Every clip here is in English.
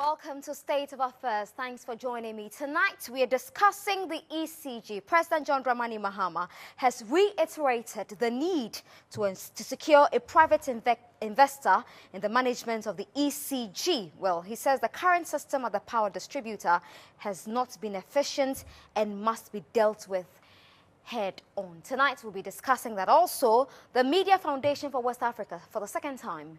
Welcome to State of Affairs. Thanks for joining me. Tonight, we are discussing the ECG. President John Dramani Mahama has reiterated the need to secure a private investor in the management of the ECG. Well, he says the current system of the power distributor has not been efficient and must be dealt with head on. Tonight we'll be discussing that. Also, the Media Foundation for West Africa, for the second time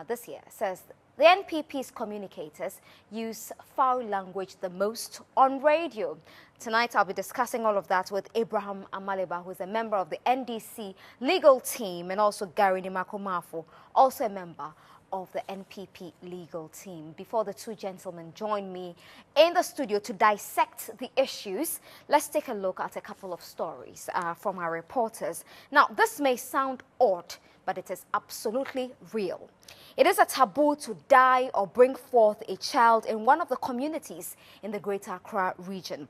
this year, says the NPP's communicators use foul language the most on radio. Tonight I'll be discussing all of that with Abraham Amaleba, who is a member of the NDC legal team, and also Gary Nimakomafo, also a member of the NPP legal team. Before the two gentlemen join me in the studio to dissect the issues, let's take a look at a couple of stories from our reporters. Now, this may sound odd, but it is absolutely real. It is a taboo to die or bring forth a child in one of the communities in the Greater Accra region.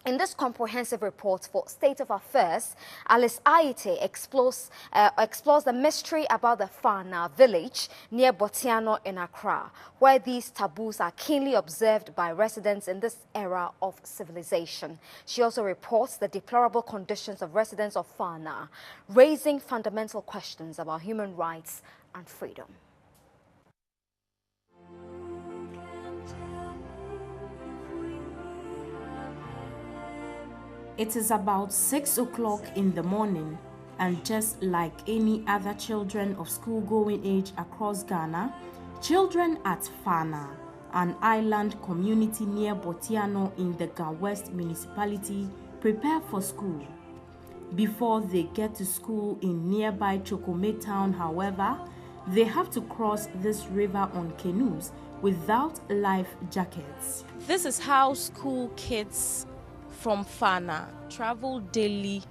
In this comprehensive report for State of Affairs, Alice Aite explores the mystery about the Fana village near Botiano in Accra, where these taboos are keenly observed by residents in this era of civilization. She also reports the deplorable conditions of residents of Fana, raising fundamental questions about human rights and freedom. It is about 6 o'clock in the morning, and just like any other children of school-going age across Ghana, children at Fana, an island community near Botiano in the Ga West municipality, prepare for school. Before they get to school in nearby Chokome town, however, they have to cross this river on canoes without life jackets. This is how school kids from Fana travel daily,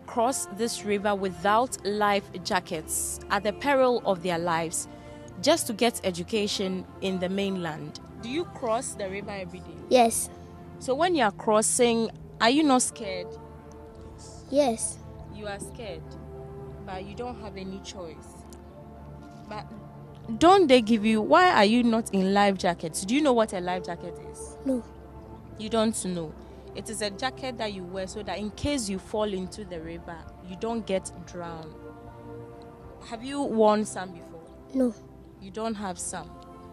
cross this river without life jackets at the peril of their lives, just to get education in the mainland. Do you cross the river every day? Yes. So when you are crossing, are you not scared? Yes. You are scared, but you don't have any choice. But don't they give you, why are you not in life jackets? Do you know what a life jacket is? No. You don't know. It is a jacket that you wear so that in case you fall into the river, you don't get drowned. Have you worn some before? No. You don't have some.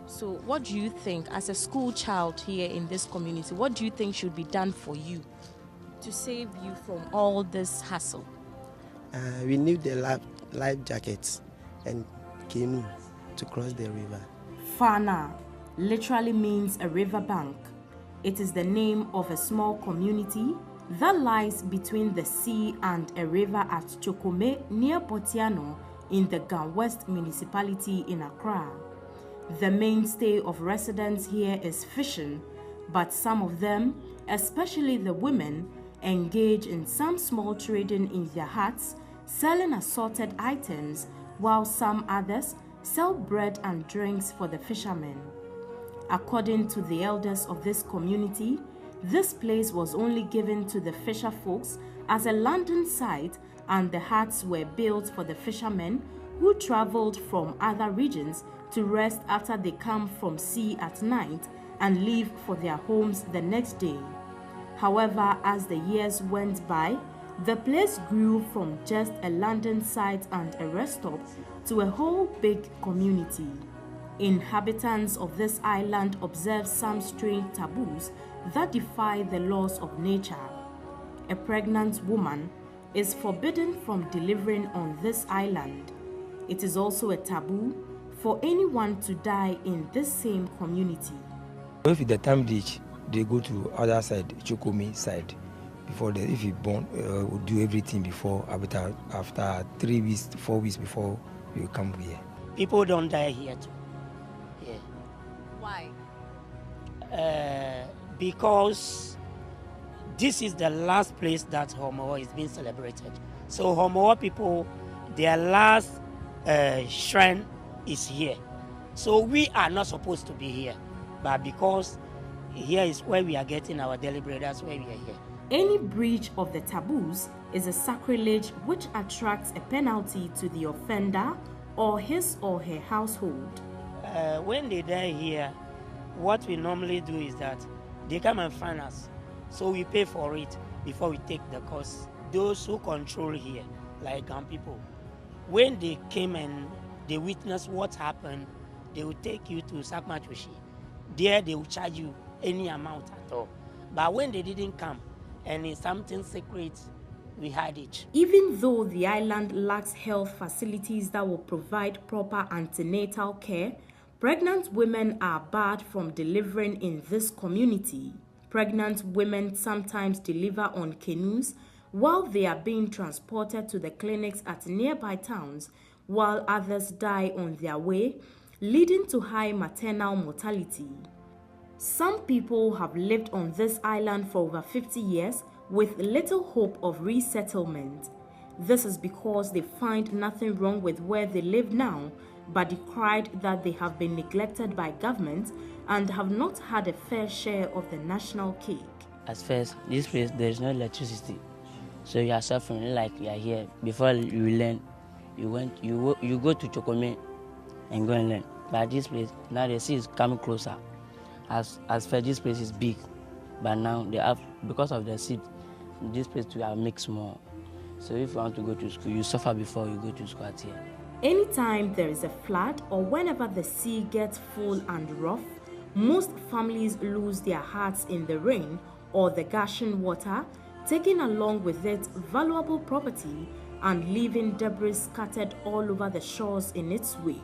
So what do you think, as a school child here in this community, what do you think should be done for you to save you from all this hassle? We need the life jackets and canoe to cross the river. Fana literally means a river bank. It is the name of a small community that lies between the sea and a river at Chokome near Botiano in the Ga West municipality in Accra. The mainstay of residents here is fishing, but some of them, especially the women, engage in some small trading in their huts, selling assorted items, while some others sell bread and drinks for the fishermen. According to the elders of this community, this place was only given to the fisher folks as a landing site, and the huts were built for the fishermen who traveled from other regions to rest after they come from sea at night and leave for their homes the next day. However, as the years went by, the place grew from just a landing site and a rest stop to a whole big community. Inhabitants of this island observe some strange taboos that defy the laws of nature. A pregnant woman is forbidden from delivering on this island. It is also a taboo for anyone to die in this same community. If the time reach, they go to other side, Chokome side. Before they, if you born, we'll do everything before, after 3 weeks, 4 weeks before you come here. People don't die here too. Why? Because this is the last place that Homo is being celebrated. So Homo people, their last shrine is here. So we are not supposed to be here. But because here is where we are getting our daily bread, that's why we are here. Any breach of the taboos is a sacrilege which attracts a penalty to the offender or his or her household. When they die here, what we normally do is that they come and find us. So we pay for it before we take the course. Those who control here, like people, when they came and they witnessed what happened, they will take you to Sakmachushi. There they will charge you any amount at all. But when they didn't come and it's something secret, we had it. Even though the island lacks health facilities that will provide proper antenatal care, pregnant women are barred from delivering in this community. Pregnant women sometimes deliver on canoes while they are being transported to the clinics at nearby towns, while others die on their way, leading to high maternal mortality. Some people have lived on this island for over 50 years with little hope of resettlement. This is because they find nothing wrong with where they live now, but decried that they have been neglected by government and have not had a fair share of the national cake. At first, this place, there is no electricity. So you are suffering like you are here. Before you learn, you go to Chokome and go and learn. But this place, now the sea is coming closer. As for this place is big, but now they have, because of the sea, this place we are mixed more. So if you want to go to school, you suffer before you go to school at here. Anytime there is a flood or whenever the sea gets full and rough, most families lose their hearts in the rain or the gushing water, taking along with it valuable property and leaving debris scattered all over the shores in its wake.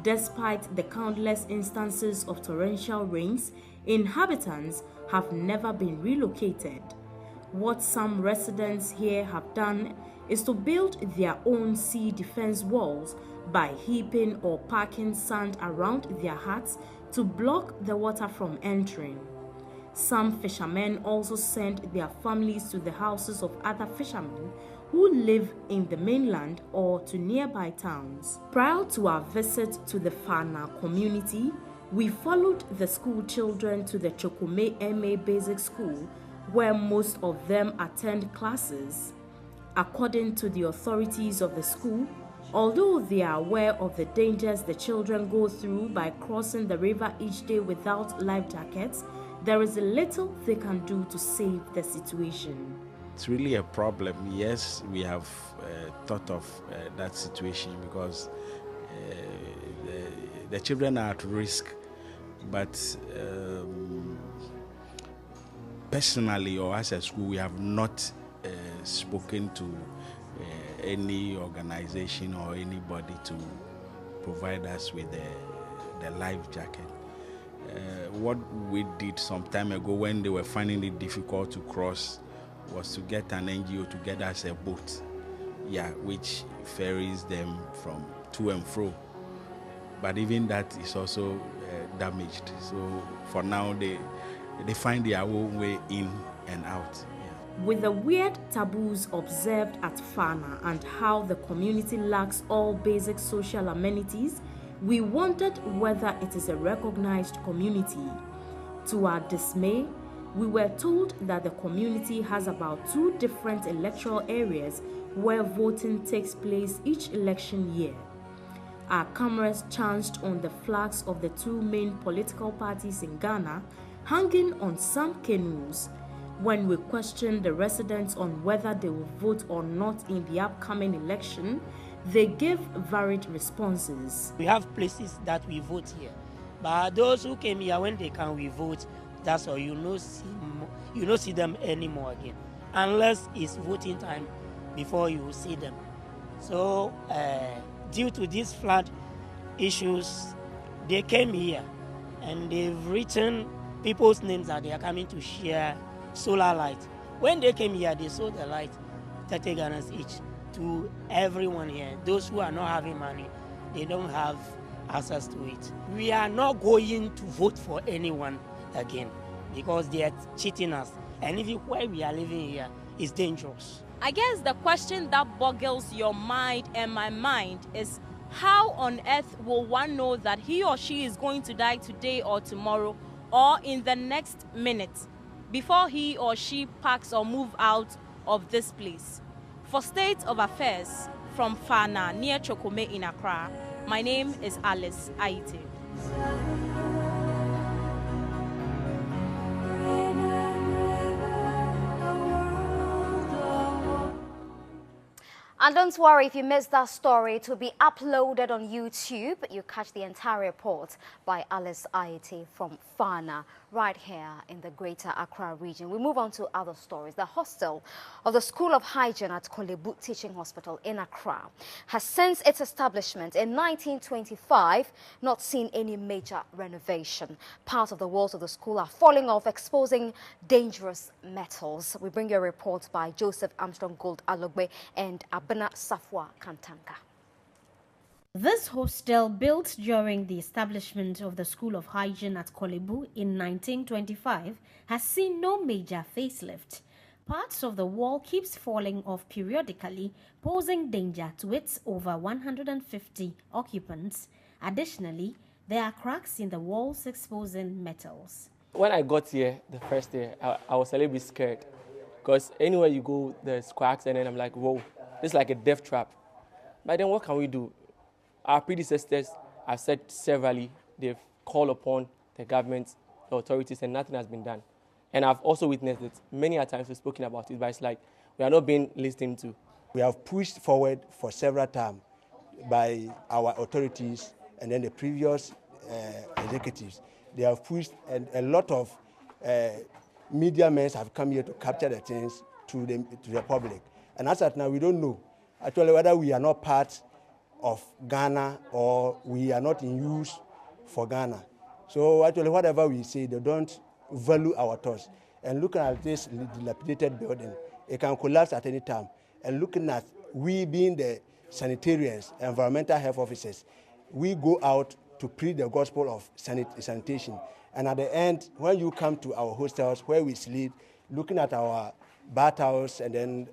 Despite the countless instances of torrential rains, inhabitants have never been relocated. What some residents here have done is to build their own sea defense walls by heaping or packing sand around their huts to block the water from entering. Some fishermen also send their families to the houses of other fishermen who live in the mainland or to nearby towns. Prior to our visit to the Fana community, we followed the school children to the Chokome MA Basic School, where most of them attend classes. According to the authorities of the school, although they are aware of the dangers the children go through by crossing the river each day without life jackets, there is little they can do to save the situation. It's really a problem. Yes, we have thought of that situation because the children are at risk, but personally or as a school, we have not spoken to any organization or anybody to provide us with the life jacket. What we did some time ago when they were finding it difficult to cross was to get an NGO to get us a boat, which ferries them from to and fro. But even that is also damaged. So for now, they find their own way in and out. With the weird taboos observed at Fana and how the community lacks all basic social amenities, we wondered whether it is a recognized community. To our dismay, we were told that the community has about 2 different electoral areas where voting takes place each election year. Our cameras chanced on the flags of the 2 main political parties in Ghana, hanging on some canoes. When we questioned the residents on whether they will vote or not in the upcoming election, they gave varied responses. We have places that we vote here, but those who came here when they can we vote, that's all. You don't see them anymore again, unless it's voting time before you will see them. So due to these flood issues, they came here and they've written people's names that they are coming to share solar light. When they came here, they sold the light 30 Ghanas each to everyone here. Those who are not having money, they don't have access to it. We are not going to vote for anyone again because they are cheating us. And even where we are living here is dangerous. I guess the question that boggles your mind and my mind is, how on earth will one know that he or she is going to die today or tomorrow or in the next minute before he or she packs or move out of this place? For State of Affairs from Fana near Chokome in Accra, my name is Alice Aite. And don't worry if you missed that story, it will be uploaded on YouTube. You catch the entire report by Alice Aite from Fana, right here in the Greater Accra region. We move on to other stories. The hostel of the School of Hygiene at Kolebu Teaching Hospital in Accra has, since its establishment in 1925, not seen any major renovation. Part of the walls of the school are falling off, exposing dangerous metals. We bring you a report by Joseph Armstrong Gold Alogbe and Abena Safwa Kantanka. This hostel, built during the establishment of the School of Hygiene at Kolebu in 1925, has seen no major facelift. Parts of the wall keeps falling off periodically, posing danger to its over 150 occupants. Additionally, there are cracks in the walls exposing metals. When I got here the first day, I was a little bit scared because anywhere you go, there's cracks, and then I'm like, whoa, this is like a death trap. But then what can we do? Our predecessors have said severally, they've called upon the government, the authorities, and nothing has been done. And I've also witnessed it. Many a times we've spoken about it, but it's like we are not being listened to. We have pushed forward for several times by our authorities and then the previous executives. They have pushed, and a lot of media men have come here to capture the things to the public. And as of now, we don't know actually whether we are not part of Ghana or we are not in use for Ghana. So actually whatever we say, they don't value our thoughts. And looking at this dilapidated building, it can collapse at any time. And looking at we being the sanitarians, environmental health officers, we go out to preach the gospel of sanitation. And at the end, when you come to our hostels where we sleep, looking at our bathhouse and then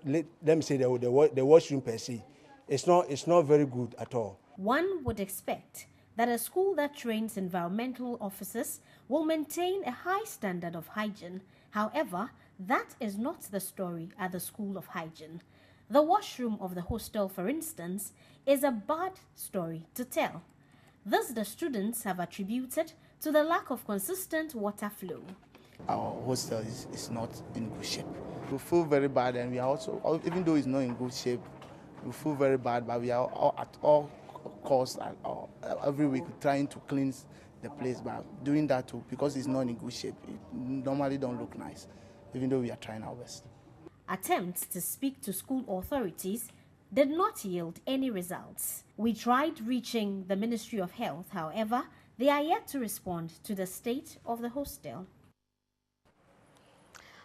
let me say the washroom per se, it's not very good at all. One would expect that a school that trains environmental officers will maintain a high standard of hygiene. However, that is not the story at the School of Hygiene. The washroom of the hostel, for instance, is a bad story to tell. This the students have attributed to the lack of consistent water flow. Our hostel is not in good shape. We feel very bad, and we are also, even though it's not in good shape, we feel very bad, but we are at all costs every week trying to cleanse the place. But doing that too, because it's not in good shape, it normally don't look nice, even though we are trying our best. Attempts to speak to school authorities did not yield any results. We tried reaching the Ministry of Health, however, they are yet to respond to the state of the hostel.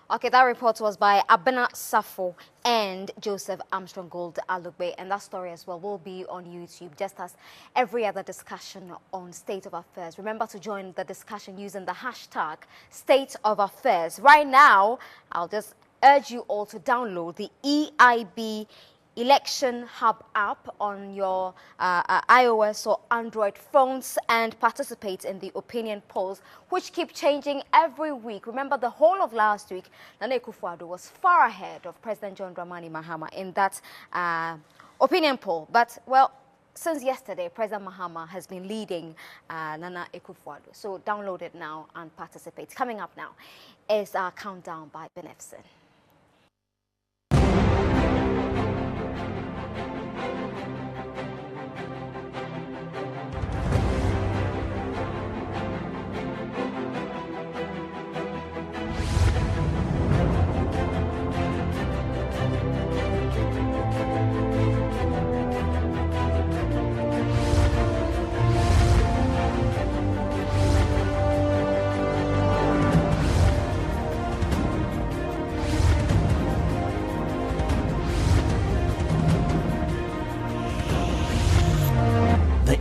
Okay, that report was by Abena Safo and Joseph Armstrong Gold Alugbe, and that story as well will be on YouTube, just as every other discussion on State of Affairs. Remember to join the discussion using the hashtag State of Affairs. Right now, I'll just urge you all to download the EIB Election Hub app on your iOS or Android phones and participate in the opinion polls, which keep changing every week. Remember, the whole of last week, Nana Akufo-Addo was far ahead of President John Dramani Mahama in that opinion poll. But, well, since yesterday, Prez Mahama has been leading Nana Akufo-Addo. So download it now and participate. Coming up now is our countdown by Benefson.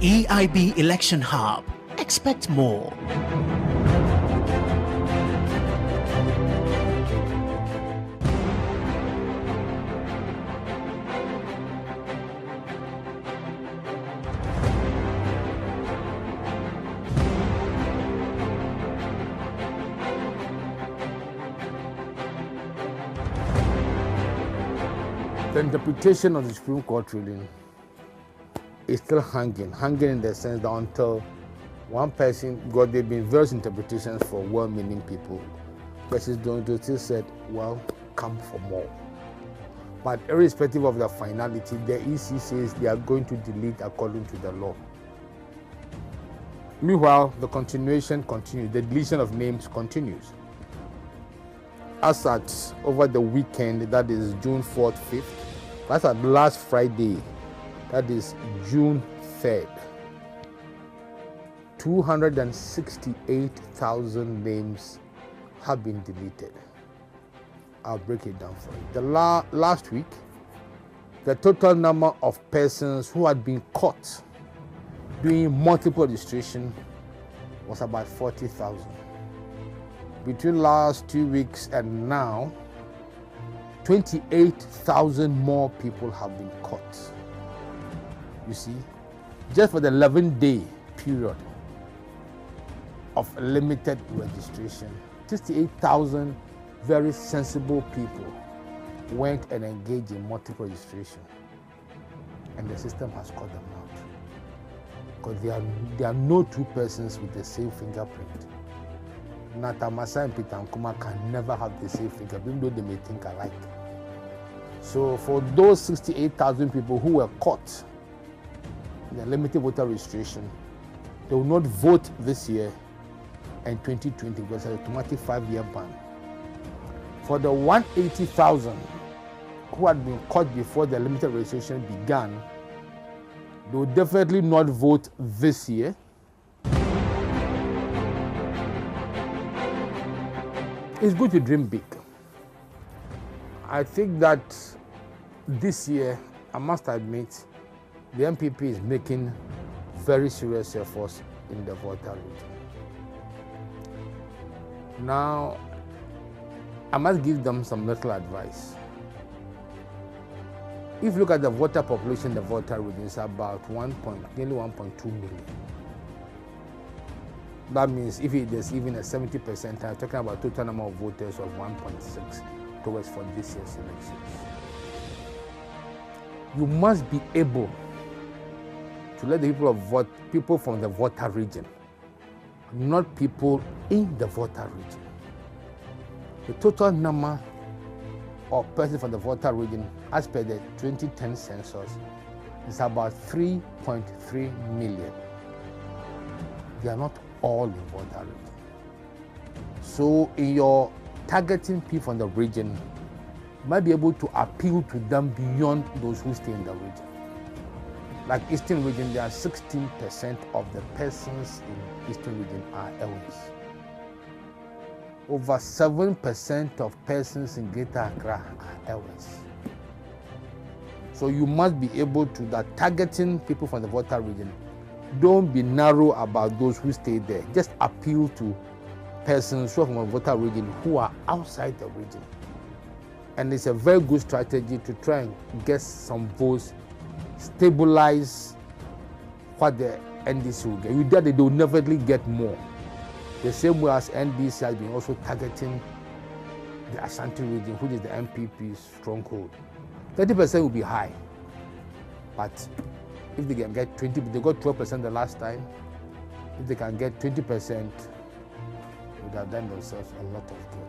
EIB Election Hub. Expect more. The interpretation of the Supreme Court ruling is still hanging in the sense that until one person, because there have been various interpretations for well-meaning people, persons don't still said, well, come for more. But irrespective of the finality, the EC says they are going to delete according to the law. Meanwhile, the continuation continues. The deletion of names continues. As at over the weekend, that is June 4th, 5th, that's at last Friday, that is June 3rd, 268,000 names have been deleted. I'll break it down for you. The last week, the total number of persons who had been caught doing multiple registration was about 40,000. Between last 2 weeks and now, 28,000 more people have been caught. You see, just for the 11-day period of limited registration, 68,000 very sensible people went and engaged in multiple registration, and the system has caught them out. Because there are no two persons with the same fingerprint. Natamasa and Peter Nkuma can never have the same fingerprint, even though they may think alike. So for those 68,000 people who were caught in the limited voter registration, they will not vote this year and 2020 because it's an automatic 5-year ban. For the 180,000 who had been caught before the limited registration began, they will definitely not vote this year. It's good to dream big. I think that this year, I must admit, the MPP is making very serious efforts in the voter region. Now, I must give them some little advice. If you look at the voter population, the voter region is about nearly 1.2 million. That means if there's even a 70%, I'm talking about total number of voters of 1.6 towards for this year's elections. You must be able to let the people from the voter region, not people in the voter region. The total number of persons from the voter region, as per the 2010 census, is about 3.3 million. They are not all in voter region. So in your targeting people from the region, you might be able to appeal to them beyond those who stay in the region. Like Eastern region, there are 16% of the persons in Eastern region are Ewes. Over 7% of persons in Greater Accra are Ewes. So you must be able to, that targeting people from the voter region, don't be narrow about those who stay there. Just appeal to persons who are from a voter region who are outside the region. And it's a very good strategy to try and get some votes, stabilize what the NDC will get. You doubt they will never get more. The same way as NDC has been also targeting the Ashanti region, which is the MPP's stronghold. 30% will be high. But if they can get 20, they got 12% the last time. If they can get 20%, they would have done themselves a lot of good.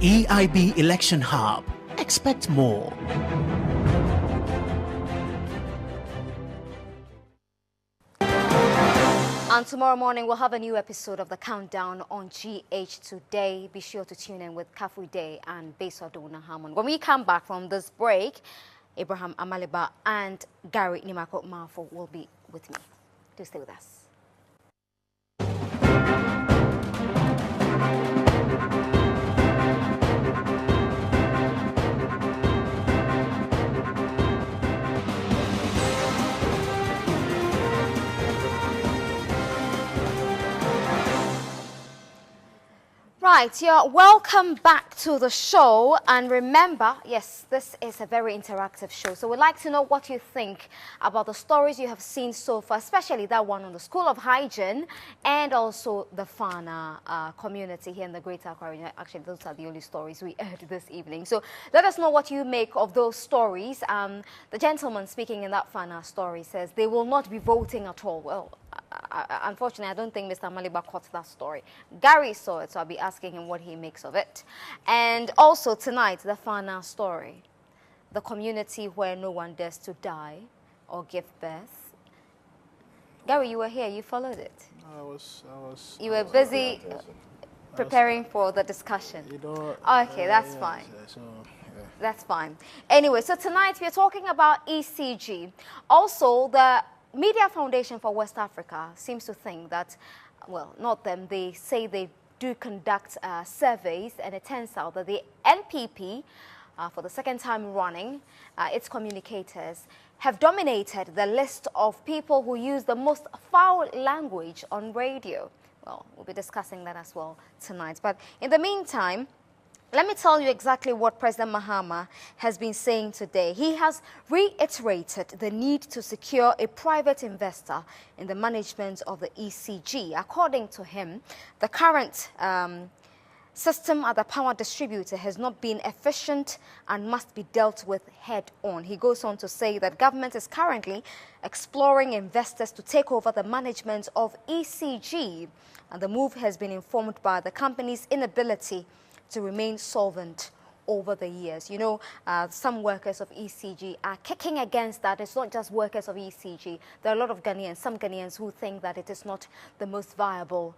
EIB Election Hub. Expect more. And tomorrow morning, we'll have a new episode of The Countdown on GH Today. Be sure to tune in with Kafu Day and Besodona Harmon. When we come back from this break, Abraham Amaliba and Gary Nimako Mafo will be with me. Do stay with us. right, you're welcome back to the show. And remember, yes, this is a very interactive show. So we'd like to know what you think about the stories you have seen so far, especially that one on the School of Hygiene and also the Fana community here in the Greater Accra region. Actually, those are the only stories we heard this evening. So let us know what you make of those stories. The gentleman speaking in that Fana story says they will not be voting at all. Well, unfortunately, I don't think Mr. Maliba caught that story. Gary saw it, so I'll be asking him what he makes of it. And also tonight, the Fana story, the community where no one dares to die or give birth. Gary, you were here, you followed it. You were busy preparing for the discussion. Okay, that's fine. That's fine. Anyway, so tonight we're talking about ECG. Also, the Media Foundation for West Africa seems to think that, well, not them, they say they do conduct surveys, and it turns out that the NPP, for the second time running, its communicators have dominated the list of people who use the most foul language on radio. Well, we'll be discussing that as well tonight. But in the meantime, let me tell you exactly what President Mahama has been saying today. He has reiterated the need to secure a private investor in the management of the ECG. According to him, the current system at the power distributor has not been efficient and must be dealt with head-on. He goes on to say that government is currently exploring investors to take over the management of ECG, and the move has been informed by the company's inability to remain solvent over the years. You know, some workers of ECG are kicking against that. It's not just workers of ECG. There are a lot of Ghanaians, some Ghanaians who think that it is not the most viable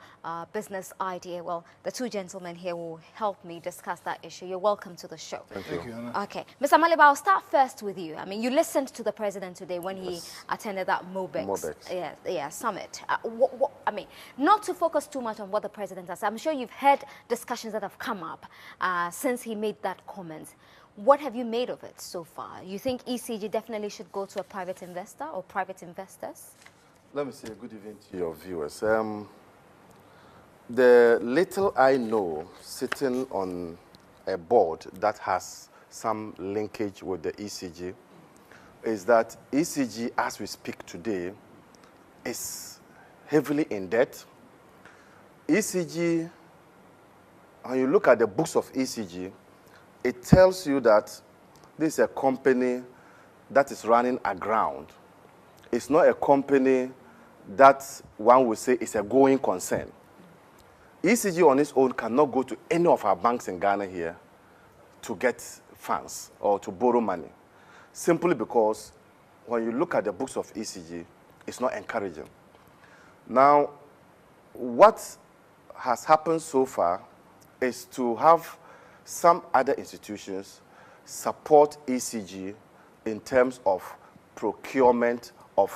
business idea. Well, the two gentlemen here will help me discuss that issue. You're welcome to the show. Thank you. Okay. Mr. Maliba, I'll start first with you. I mean, you listened to the president today when he attended that MOBEX summit. I mean, not to focus too much on what the president has said. I'm sure you've heard discussions that have come up since he made that comment. What have you made of it so far? You think ECG definitely should go to a private investor or private investors? Let me say good evening to your viewers. The little I know, sitting on a board that has some linkage with the ECG, is that ECG, as we speak today, is heavily in debt. ECG, when you look at the books of ECG, it tells you that this is a company that is running aground. It's not a company that one would say is a going concern. ECG on its own cannot go to any of our banks in Ghana here to get funds or to borrow money, simply because when you look at the books of ECG, it's not encouraging. Now, what has happened so far is to have some other institutions support ECG in terms of procurement of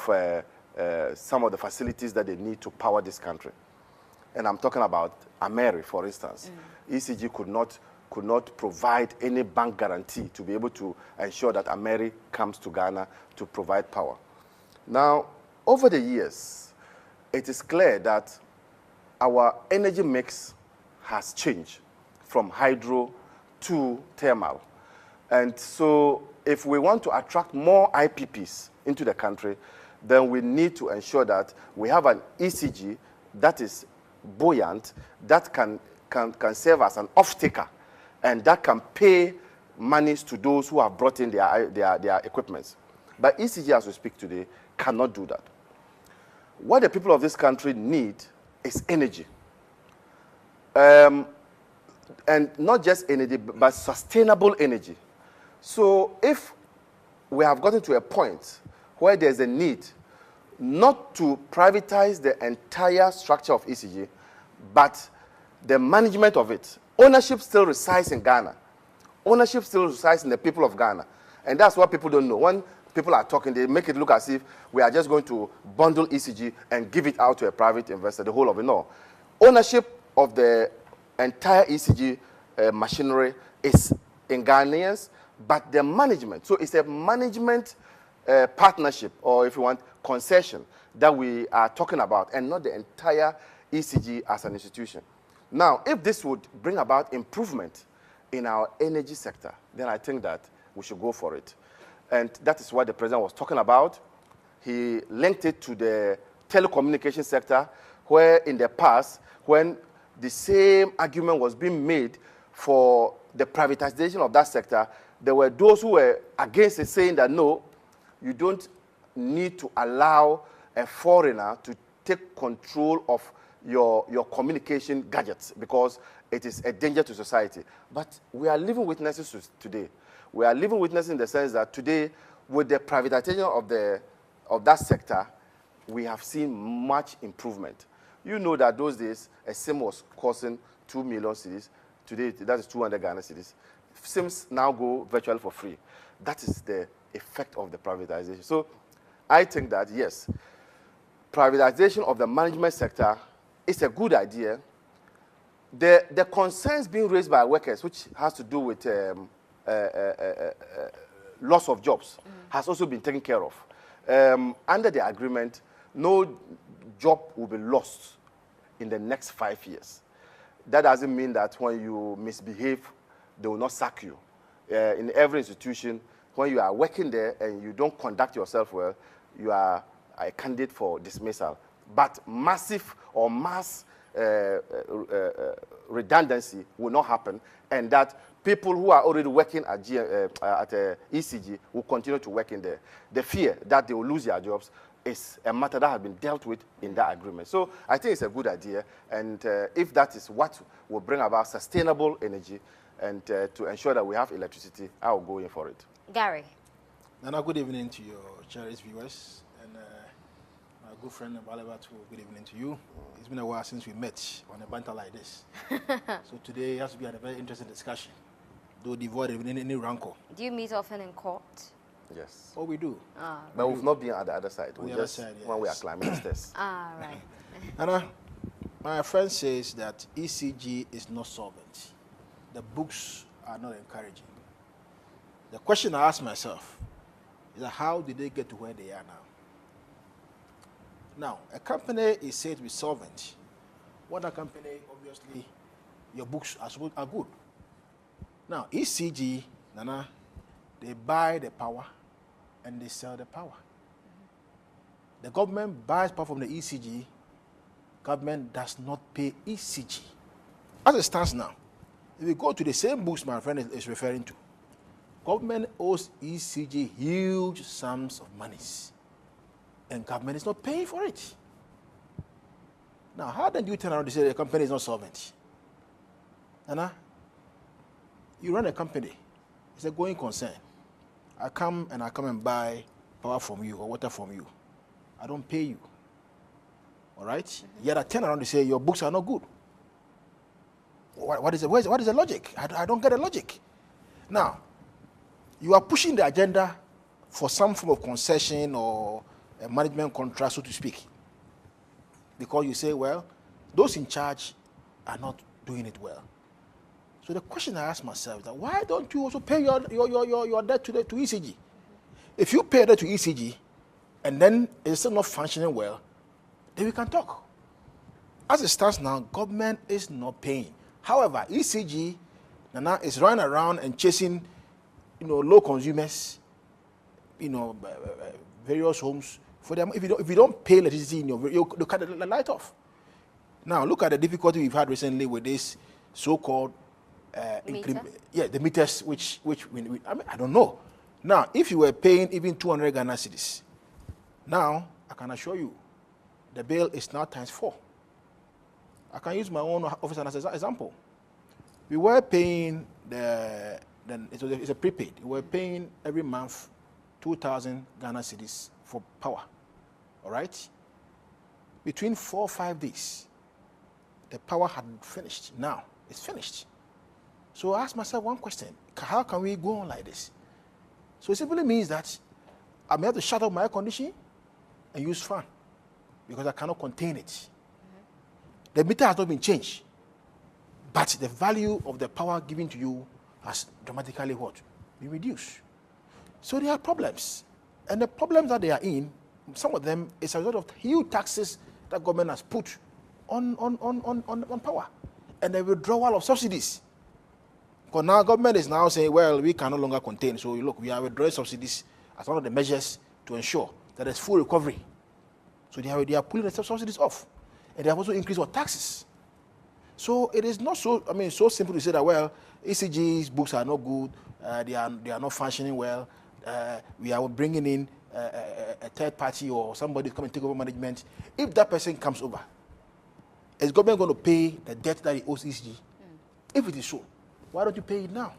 some of the facilities that they need to power this country. And I'm talking about Ameri, for instance. ECG could not provide any bank guarantee to be able to ensure that Ameri comes to Ghana to provide power. Now, over the years, it is clear that our energy mix has changed from hydro to thermal. And so if we want to attract more IPPs into the country, then we need to ensure that we have an ECG that is buoyant, that can serve as an off-taker, and that can pay monies to those who have brought in their equipment. But ECG, as we speak today, cannot do that. What the people of this country need is energy. And not just energy, but sustainable energy. So if we have gotten to a point where there's a need not to privatize the entire structure of ECG, but the management of it, ownership still resides in Ghana. Ownership still resides in the people of Ghana. And that's what people don't know. When people are talking, they make it look as if we are just going to bundle ECG and give it out to a private investor, the whole of it. No. Ownership of the entire ECG machinery is in Ghanaians, but the management, so it's a management partnership, or if you want, concession that we are talking about, and not the entire ECG as an institution. Now, if this would bring about improvement in our energy sector, then I think that we should go for it. And that is what the president was talking about. He linked it to the telecommunication sector, where in the past, when the same argument was being made for the privatization of that sector, there were those who were against it, saying that no, you don't need to allow a foreigner to take control of your communication gadgets because it is a danger to society. But we are living witnesses today. We are living witnesses in the sense that today, with the privatization of that sector, we have seen much improvement. You know that those days, a SIM was costing 2 million cedis. Today, that is 200 Ghana cedis. SIMs now go virtually for free. That is the effect of the privatization. So I think that, yes, privatization of the management sector is a good idea. The concerns being raised by workers, which has to do with loss of jobs, has also been taken care of. Under the agreement, no job will be lost in the next 5 years. That doesn't mean that when you misbehave, they will not sack you. In every institution, when you are working there and you don't conduct yourself well, you are a candidate for dismissal. But massive or mass redundancy will not happen, and that people who are already working at ECG will continue to work in there. The fear that they will lose their jobs is a matter that has been dealt with in that agreement. So I think it's a good idea, and if that is what will bring about sustainable energy and to ensure that we have electricity, I will go in for it. Gary. Nana, good evening to your cherished viewers, and my good friend Balaba too, good evening to you. It's been a while since we met on a banter like this. So today has to be a very interesting discussion, though devoid of any rancor. Do you meet often in court? Yes. Oh, we do. But we've not been at the other side. On We the other just, side, yes. when we are climbing stairs. Right. Nana, my friend says that ECG is not solvent. The books are not encouraging. The question I ask myself is that how did they get to where they are now? Now, a company is said to be solvent. What a company, obviously, your books are good. Now, ECG, Nana, they buy the power and they sell the power. The government buys power from the ECG. Government does not pay ECG. As it stands now, if you go to the same books my friend is referring to, government owes ECG huge sums of monies, and government is not paying for it. Now, how then do you turn around and say the company is not solvent? Nana, you run a company. It's a going concern. I come and buy power from you or water from you. I don't pay you. All right? Yet I turn around and say your books are not good. What is the logic? I don't get the logic. Now, you are pushing the agenda for some form of concession or a management contract, so to speak. Because you say, well, those in charge are not doing it well. So the question I ask myself is that why don't you also pay your debt to ECG? If you pay that to ECG and then it's still not functioning well, then we can talk. As it stands now, government is not paying. However, ECG Nana is running around and chasing, low consumers, various homes for them. If you don't pay electricity in you cut the light off. Now look at the difficulty we've had recently with this so-called the meters, which I don't know. Now, if you were paying even 200 Ghana cedis, now I can assure you, the bill is now ×4. I can use my own office as an example. We were paying it's a prepaid. We were paying every month 2,000 Ghana cedis for power. All right. Between 4 or 5 days, the power had finished. Now it's finished. So I asked myself one question: how can we go on like this? So it simply means that I may have to shut off my air conditioning and use fan because I cannot contain it. The meter has not been changed, but the value of the power given to you has dramatically been reduced. So there are problems, and the problems that they are in, some of them is a result of huge taxes that government has put on power. and the withdrawal of subsidies. Because now government is now saying, well, we can no longer contain. So look, we are withdrawing subsidies as one of the measures to ensure that there's full recovery. So they are pulling the subsidies off. And they have also increased our taxes. So it is not so, so simple to say that, well, ECG's books are not good, they are not functioning well, we are bringing in a third party or somebody to come and take over management. If that person comes over, is government going to pay the debt that it owes ECG? If it is so, why don't you pay it now?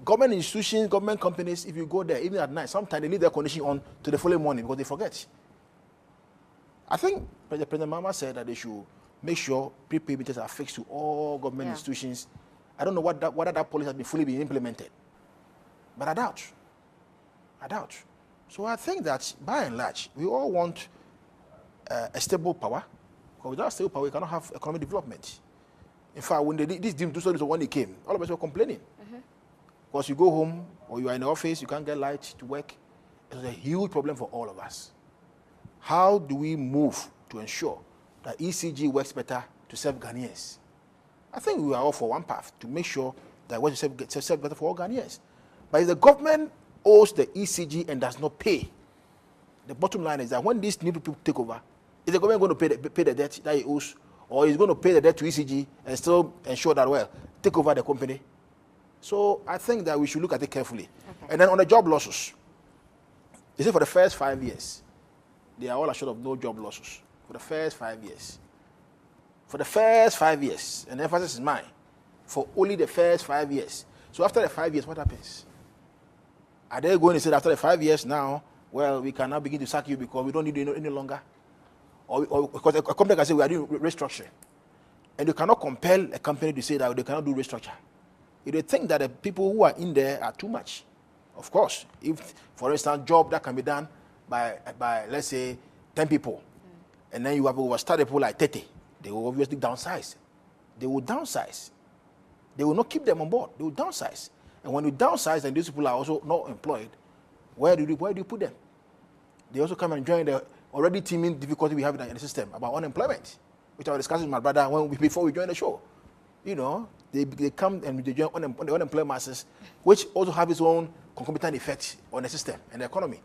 Government institutions, government companies, if you go there, even at night, sometimes they leave their condition on to the following morning because they forget. I think President Mahama said that they should make sure prepaid meters are fixed to all government institutions. I don't know whether that policy has been fully implemented, but I doubt. So I think that by and large, we all want a stable power, because without stable power, we cannot have economic development. In fact, when these two studies when they came, all of us were complaining. Because you go home or you are in the office, you can't get light to work. It was a huge problem for all of us. How do we move to ensure that ECG works better to serve Ghanaians? I think we are all for one path, to make sure that it works to serve better for all Ghanaians. But if the government owes the ECG and does not pay, the bottom line is that when these new people take over, is the government going to pay the debt that it owes, or is going to pay the debt to ECG and still ensure that, well, take over the company? So I think that we should look at it carefully. Okay. And then on the job losses, they say for the first 5 years, they are all assured of no job losses. For the first 5 years. For the first 5 years, and the emphasis is mine, for only the first 5 years. So after the 5 years, what happens? Are they going to say that after the 5 years now, well, we can now begin to sack you because we don't need you any longer? Or because a company can say we are doing restructuring. And you cannot compel a company to say that they cannot do restructure. If they think that the people who are in there are too much, of course, if, for instance, job that can be done by let's say, 10 people, and then you have overstarted people like 30, they will obviously downsize. They will downsize. They will not keep them on board. They will downsize. And when you downsize and these people are also not employed, where do you put them? They also come and join the already teeming difficulty we have in the system about unemployment, which I was discussing with my brother before we joined the show. You know, they come and they join the unemployed masses, which also have its own concomitant effect on the system and the economy.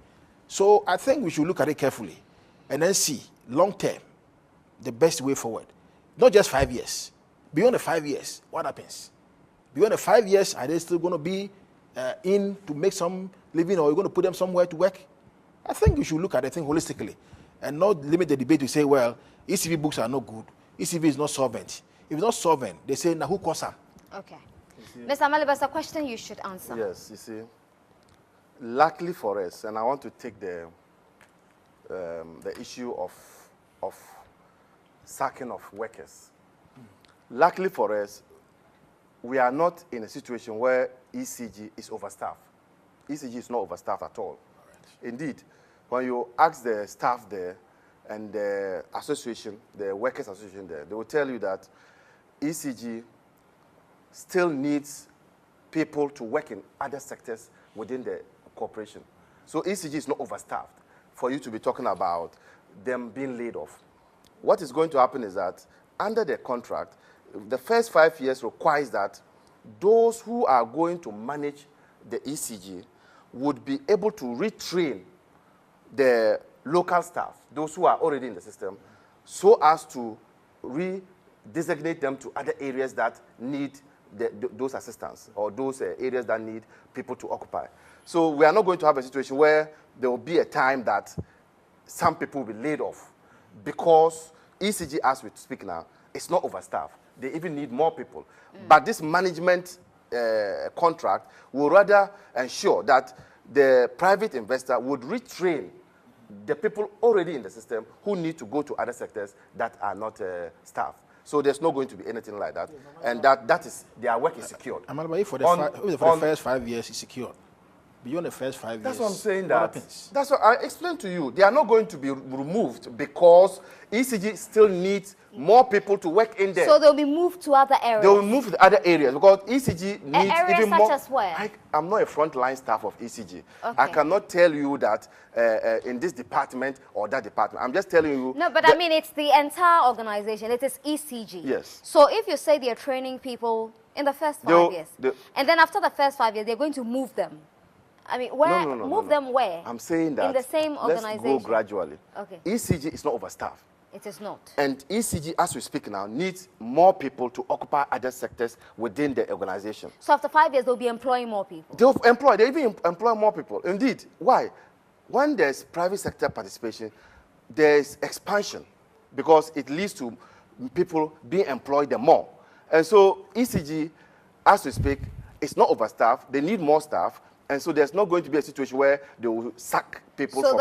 So I think we should look at it carefully and then see, long term, the best way forward. Not just 5 years. Beyond the 5 years, what happens? Beyond the 5 years, are they still going to be in to make some living, or are you going to put them somewhere to work? I think we should look at the thing holistically and not limit the debate to say, well, ECV books are not good. ECV is not solvent. If it's not solvent, they say, now who caused them? Okay. Mr. Malibas, a question you should answer. Yes, you see, luckily for us, and I want to take the issue of sacking of workers. Luckily for us, we are not in a situation where ECG is overstaffed. ECG is not overstaffed at all. Indeed, when you ask the staff there and the association, the workers association there, they will tell you that ECG still needs people to work in other sectors within the corporation. So ECG is not overstaffed for you to be talking about them being laid off. What is going to happen is that under the contract, the first 5 years requires that those who are going to manage the ECG would be able to retrain the local staff, those who are already in the system, so as to designate them to other areas that need those assistance, or those areas that need people to occupy. So we are not going to have a situation where there will be a time that some people will be laid off, because ECG, as we speak now, is not overstaffed. They even need more people. But this management contract will rather ensure that the private investor would retrain the people already in the system who need to go to other sectors that are not staffed. So there's not going to be anything like that. And that is, their work is secured. For the first 5 years, it's secured. beyond the first 5 years, That's what I'm saying. what happens? That's what I explained to you. They are not going to be removed because ECG still needs more people to work in there. So they'll be moved to other areas. They will move to other areas because ECG needs areas even such more. as where? I'm not a frontline staff of ECG. Okay. I cannot tell you that in this department or that department. I'm just telling you. No, but I mean, it's the entire organization. It is ECG. Yes. So if you say they're training people in the first 5 years, and then after the first 5 years, they're going to move them. I mean, where? Move them where? I'm saying that in the same organization. Let's go gradually. Okay. ECG is not overstaffed. It is not. And ECG, as we speak now, needs more people to occupy other sectors within the organization. So after 5 years, they'll be employing more people. They even employ more people. Indeed. Why? When there's private sector participation, there's expansion because it leads to people being employed more. And so ECG, as we speak, is not overstaffed. They need more staff. And so there's not going to be a situation where they will sack people from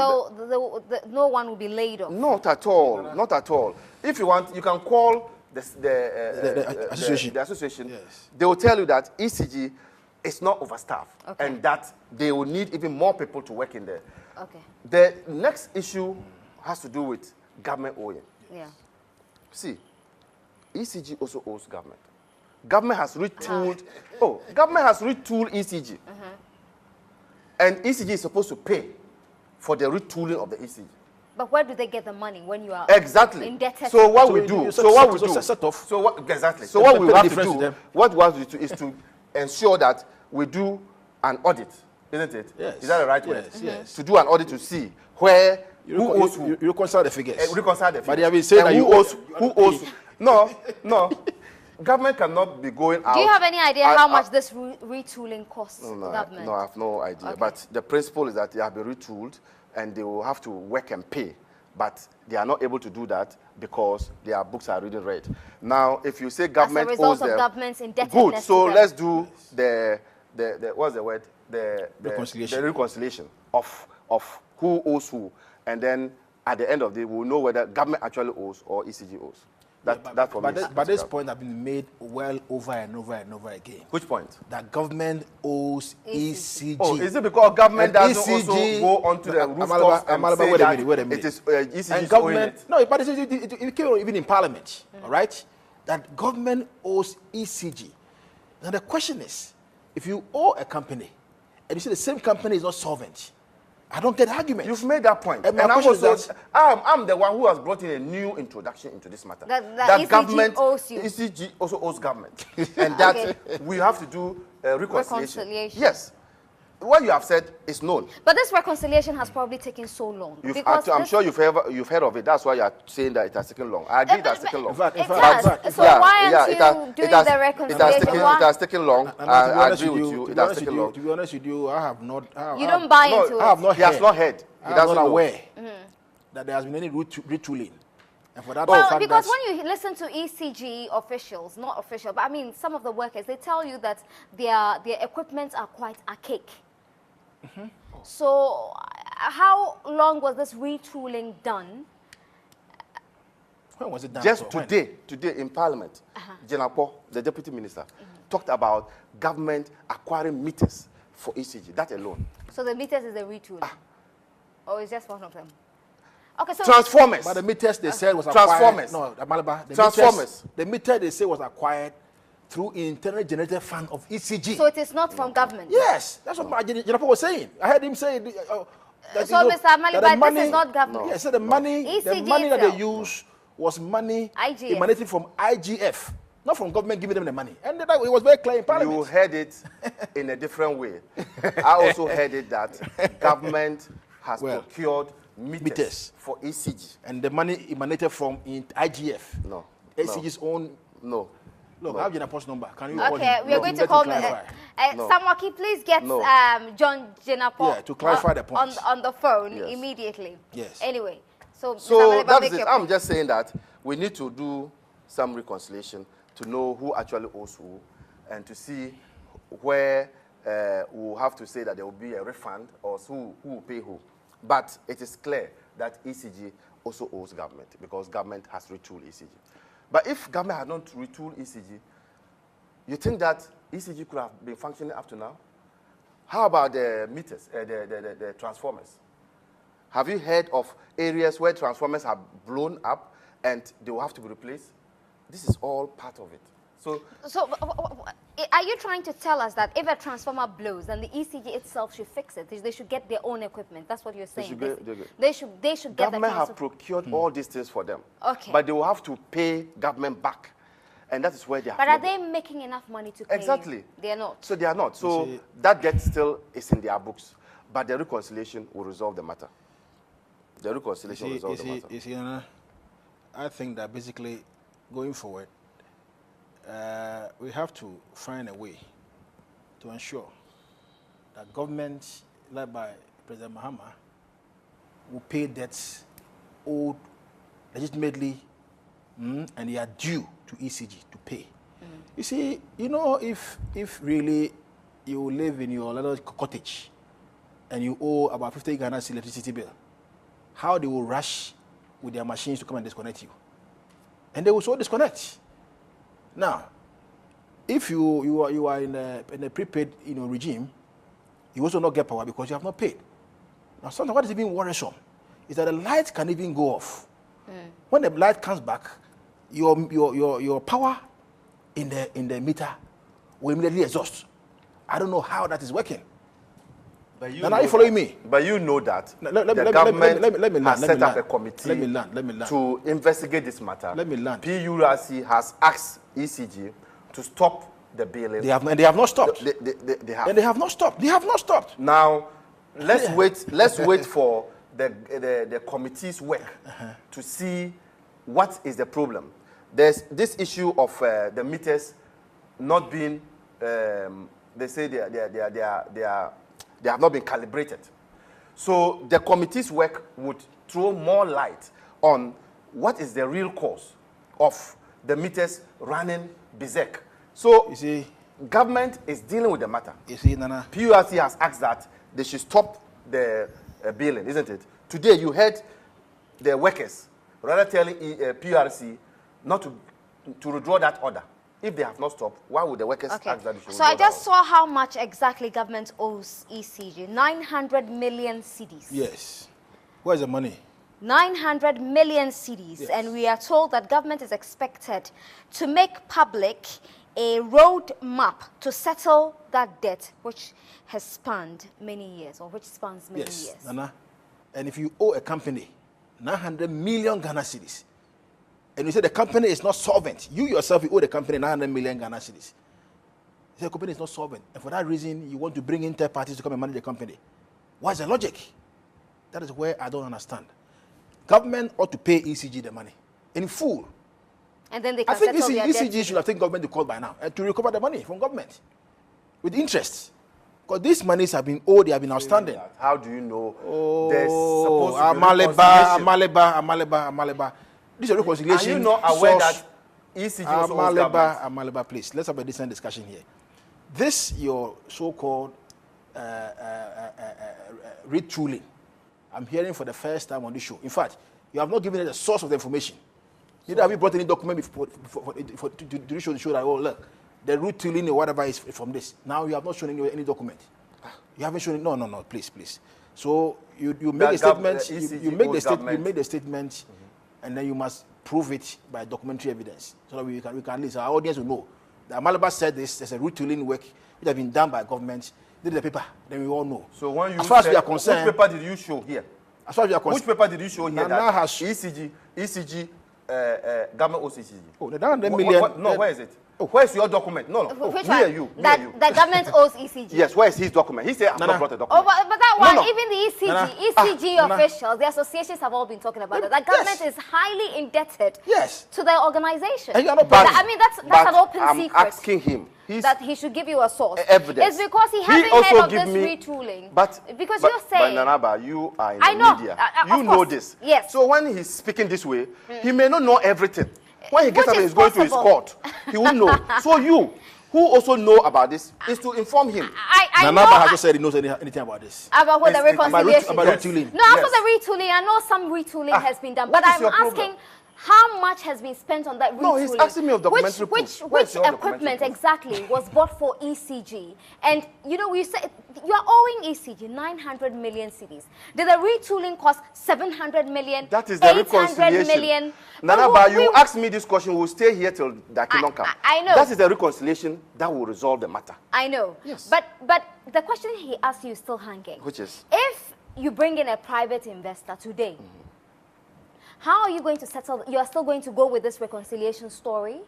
no one will be laid off? Not at all. Not at all. If you want, you can call the association. The association. Yes. They will tell you that ECG is not overstaffed. Okay. And that they will need even more people to work in there. Okay. The next issue has to do with government owing. Yeah. See, ECG also owes government. Government has retooled. Government has retooled ECG. And ECG is supposed to pay for the retooling of the ECG. But where do they get the money when you are indebted? So what we do? So what we do? Exactly. So what we have to do? What we have to do is to ensure that we do an audit, isn't it? Yes. Is that the right word? Yes. To do an audit to see where who owes who. You reconcile the figures. Reconcile the figures. But they have been saying that who owes. No. Government cannot be going out. Do you have any idea how much this retooling costs government? No, I have no idea. Okay. But the principle is that they have been retooled and they will have to work and pay. But they are not able to do that because their books are reading red. Now, if you say government owes owes them, of government's indebtedness. good. So let's do the what's the word? The reconciliation of who owes who, and then at the end of the day, we'll know whether government actually owes or ECG owes. But this point has been made well over and over and over again. Which point? That government owes ECG. Oh, is it because government doesn't also go onto the rooftops and say that wait a minute. It is ECG and government, no, but it came even in Parliament, all right? That government owes ECG. Now the question is, if you owe a company and you see the same company is not solvent, I don't get the argument. You've made that point. And I'm the one who has brought in a new introduction into this matter. That ECG government owes you. ECG also owes government. And that we have to do reconciliation. Yes. What you have said is known. But this reconciliation has probably taken so long. I'm sure you've heard of it. That's why you are saying that it has taken long. I agree it has taken long. In fact, so why aren't you doing the reconciliation? It has taken long. I agree with you. It has taken long. To be honest with you, I have not. You don't buy into it. I have not. He has not heard. He doesn't know aware that there has been any retooling. And for that, because when you listen to ECG officials, not official, but I mean some of the workers, they tell you that their equipment are quite archaic. So, how long was this retooling done? When was it done? Just today in Parliament, Jenapo, the Deputy Minister, talked about government acquiring meters for ECG. That alone. So the meters is a retooling, or is just one of them? Okay, so transformers. But the meters they said was acquired. Transformers. No, the transformers. The meter they say was acquired through internal generated fund of ECG. So it is not from government? Yes, that's what Jenapo was saying. I heard him say that, so Mr. Amali, this is not government? Yes, so the money that they used was money emanating from IGF, not from government giving them the money. And that, it was very clear in Parliament. You heard it in a different way. I also heard it that government has procured meters for ECG. And the money emanated from IGF. No. ECG's own. No. Look, I have Jenapo's number. Can you call him? Okay, we are going to call Samwaki, please get John Jenapo to clarify the point on the phone immediately. Yes. Anyway, so that is it. I'm just saying that we need to do some reconciliation to know who actually owes who and to see where we'll have to say that there will be a refund or who will pay who. But it is clear that ECG also owes government because government has retooled ECG. But if government had not retooled ECG, you think that ECG could have been functioning up to now? How about the meters, the transformers? Have you heard of areas where transformers have blown up and they will have to be replaced? This is all part of it. So are you trying to tell us that if a transformer blows, then the ECG itself should fix it? They should get their own equipment. That's what you're saying. They should get the government have procured all these things for them. Okay. But they will have to pay government back. And that is where they have. But are they making enough money to pay? Exactly. They are not. So they are not. So that debt still is in their books. But the reconciliation will resolve the matter. The reconciliation will resolve the matter. You see, I think that basically going forward, we have to find a way to ensure that government, led by President Mahama, will pay debts owed legitimately and they are due to ECG to pay. You see, if really you live in your little cottage and you owe about 50 Ghana cedi electricity bill, how they will rush with their machines to come and disconnect you. And they will so disconnect. Now, if you are in a prepaid regime, you also not get power because you have not paid. Now, sometimes what is even worrisome is that the light can even go off. When the light comes back, your power in the meter will immediately exhaust. I don't know how that is working. But you are you following me? But you know that the government has set up a committee to investigate this matter. Let me land. PURC has asked ECG to stop the billing. They have not stopped. They have. And they have not stopped. They have not stopped. Now, let's wait for the committee's work to see what is the problem. There's this issue of the meters not being. They say they have not been calibrated. So the committee's work would throw more light on what is the real cause of the meters running berserk. So you see, government is dealing with the matter. You see, Nana. PURC has asked that they should stop the billing, isn't it? Today you heard the workers rather telling PURC not to withdraw that order. If they have not stopped, why would the workers ask that they should? So I just saw how much exactly government owes ECG. 900 million cedis. Yes. Where's the money? 900 million cedis. Yes. And we are told that government is expected to make public a road map to settle that debt, which has spanned many years, or which spans many years. Nana. And if you owe a company 900 million Ghana cedis, and you say the company is not solvent, you yourself, you owe the company 900 million Ghana cedis. You say the company is not solvent, and for that reason, you want to bring in third parties to come and manage the company. What's the logic? That is where I don't understand. Government ought to pay ECG the money in full. And then they can I think settle ECG should have taken government to court by now to recover the money from government with interest. Because these monies have been owed, they have been outstanding. How do you know? There's supposed to be Amaleba. This is a reconciliation. Are you not aware that ECG also owes government? Amaleba, please. Let's have a decent discussion here. This, your so-called retooling, I'm hearing for the first time on this show. In fact, you have not given us the source of the information. Neither have you brought any document to show that, oh, look, the retooling or whatever is from this. Now you have not shown any document. You haven't shown it. No, please. So you make a statement. You make the statement. And then you must prove it by documentary evidence, so that we can at least our audience will know that Amaleba said this. There's a retooling work which has been done by government. Did the paper? Then we all know. So when you as far as we are concerned, which paper did you show here? As far as we are concerned, which paper did you show here? Nana that ECG government owes ECG. Oh, the 900 million. No, where is it? Where's your document? No. Which where are you? The government owes ECG. Yes, where is his document? He said, I've not brought a document. Oh, but that one, even the ECG officials, the associations have all been talking about it. The government is highly indebted to their organization. And you are not I mean, that's an open secret. I'm asking him. That he should give you a source. Evidence. It's because he hasn't heard of this retooling. Because you're saying... But Nanaba, you are in the media. You know this. Yes. So when he's speaking this way, he may not know everything. When he gets up and he's going to his court, he won't know. So you, who also know about this, is to inform him. Nanaba has just said he knows anything about this. About what the reconciliation. About retooling. No, after the retooling, I know some retooling has been done. But I'm asking, How much has been spent on that retooling? No, he's asking me of documentary proof. Which equipment exactly was bought for ECG? And you know, you said you are owing ECG 900 million cedis. Did the retooling cost 700 million? That is the reconciliation. Million? Nana, you ask me this question, we'll stay here till Dakilon comes. I know. That is the reconciliation that will resolve the matter. I know. Yes. But the question he asked you is still hanging. Which is? If you bring in a private investor today, how are you going to settle? You are still going to go with this reconciliation story?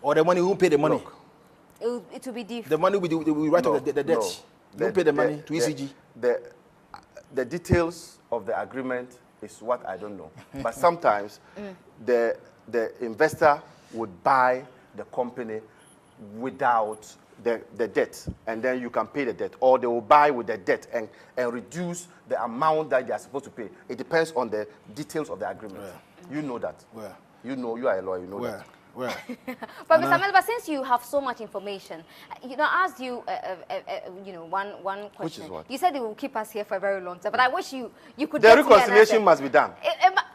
Or the money, who pay the money? It will be different. The money we write off the debt. Who pay the money to ECG? The details of the agreement is what I don't know. But sometimes the investor would buy the company without the debt, and then you can pay the debt, or they will buy with the debt and reduce the amount that they are supposed to pay. It depends on the details of the agreement. You know that. You know, you are a lawyer, you know that. But Mr. Melba, since you have so much information, you know, I asked you, you know, one question. Which is what? You said it will keep us here for a very long time, but I wish you could. The reconciliation must be done.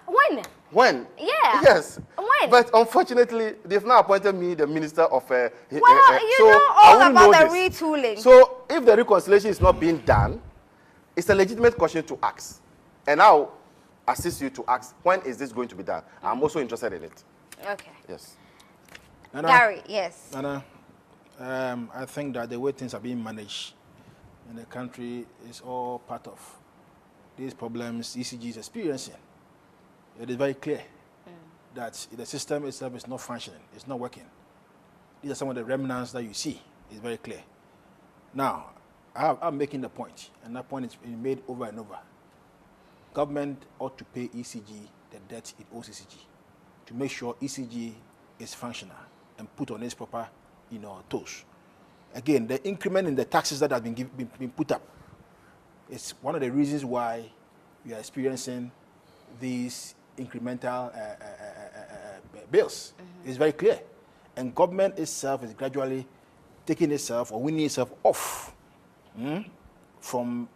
When? When? Yeah. Yes. When? But unfortunately, they've now appointed me the minister of. Well, you know all about the retooling. So if the reconciliation is not being done, it's a legitimate question to ask, and I'll assist you to ask when is this going to be done. I'm also interested in it. Okay. Yes. Nana, Gary, yes. Nana, I think that the way things are being managed in the country is all part of these problems ECG is experiencing. It is very clear that the system itself is not functioning, it's not working. These are some of the remnants that you see. It's very clear. Now, I'm making the point, and that point is being made over and over. Government ought to pay ECG the debt it owes ECG to make sure ECG is functional and put on its proper, you know, toes. Again, the increment in the taxes that have been put up is one of the reasons why we are experiencing these incremental bills. It's very clear. And government itself is gradually taking itself or winning itself off from,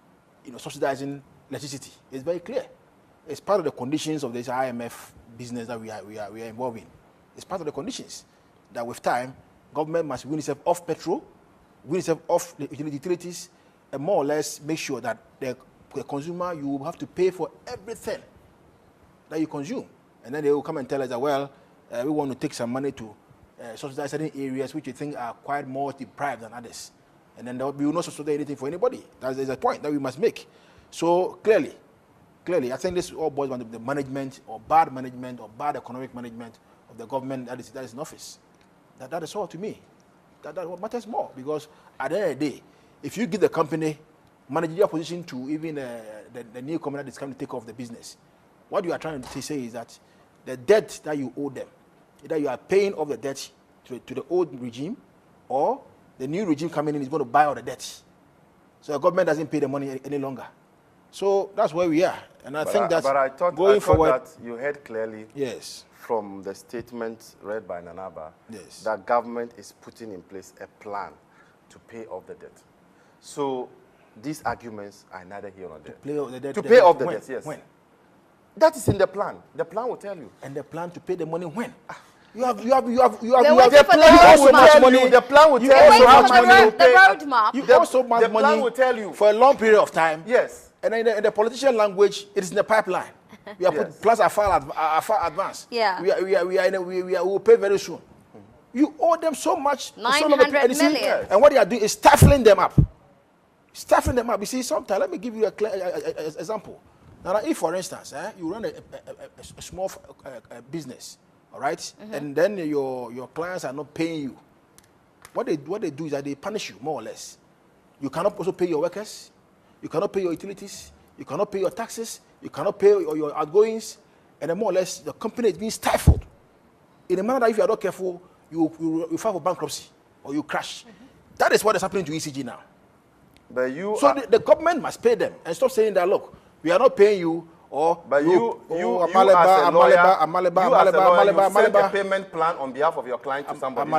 you know, subsidizing electricity. It's very clear. It's part of the conditions of this IMF business that we are involved in. It's part of the conditions that with time, government must win itself off petrol, win itself off utilities, and more or less make sure that the consumer, you will have to pay for everything that you consume. And then they will come and tell us that, well, we want to take some money to subsidize certain areas which we think are quite more deprived than others. And then we will not subsidize anything for anybody. That is a point that we must make. So clearly, I think this all boils down to the management or bad economic management of the government that is in office. That is all to me. That what matters more, because at the end of the day, if you give the company managerial position to even the new company that is coming to take off the business, what you are trying to say is that the debt that you owe them, either you are paying off the debt to the old regime, or the new regime coming in is going to buy all the debt. So the government doesn't pay the money any longer. So that's where we are. And I think that going forward, that you heard clearly from the statement read by Nanaba that government is putting in place a plan to pay off the debt. So these arguments are neither here nor there. To pay off the debt, yes. When? That is in the plan. The plan will tell you. And the plan to pay the money when? The plan will tell you how much money you pay. The roadmap. You also want the plan money will tell you for a long period of time. Yes. And in the politician language, it is in the pipeline. We are plans are far advanced. Yeah. We will pay very soon. You owe them so much. 900 million. And what they are doing is stifling them up. Stifling them up. You see, sometimes, let me give you a clear example. Now, if, for instance, you run a small business, all right, and then your clients are not paying you, what they do is that they punish you, more or less. You cannot also pay your workers. You cannot pay your utilities. You cannot pay your taxes. You cannot pay your outgoings. And then more or less, the company is being stifled. In a manner that if you are not careful, you file for bankruptcy or you crash. That is what is happening to ECG now. But the government must pay them and stop saying that, look, we are not paying you, or you as a lawyer, you send a payment plan on behalf of your client to somebody.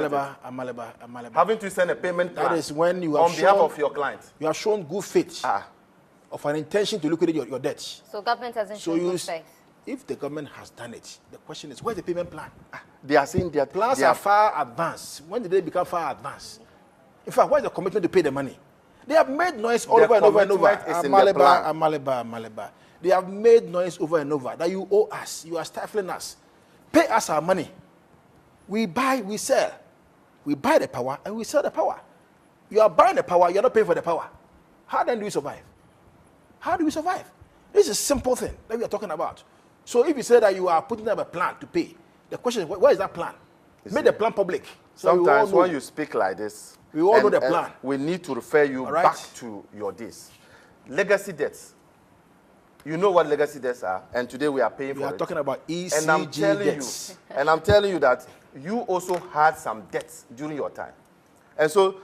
Haven't you sent a payment plan? That is when you have on behalf of your client. You have shown good faith of an intention to liquidate your debt. So government hasn't shown good faith. if the government has done it, the question is, where's the payment plan? They are saying that plans are far advanced. When did they become far advanced? In fact, where's the commitment to pay the money? They have made noise over and over and over. Amaliba. They have made noise over and over that you owe us. You are stifling us. Pay us our money. We buy, we sell. We buy the power and we sell the power. You are buying the power, you are not paying for the power. How then do we survive? How do we survive? This is a simple thing that we are talking about. So if you say that you are putting up a plan to pay, the question is, where is that plan? Make the plan public. So sometimes when you speak like this, we all know the plan. We need to refer you back to your days. Legacy debts. You know what legacy debts are, and today we are paying for it. We are talking about ECG debts. And I'm telling you that you also had some debts during your time. And so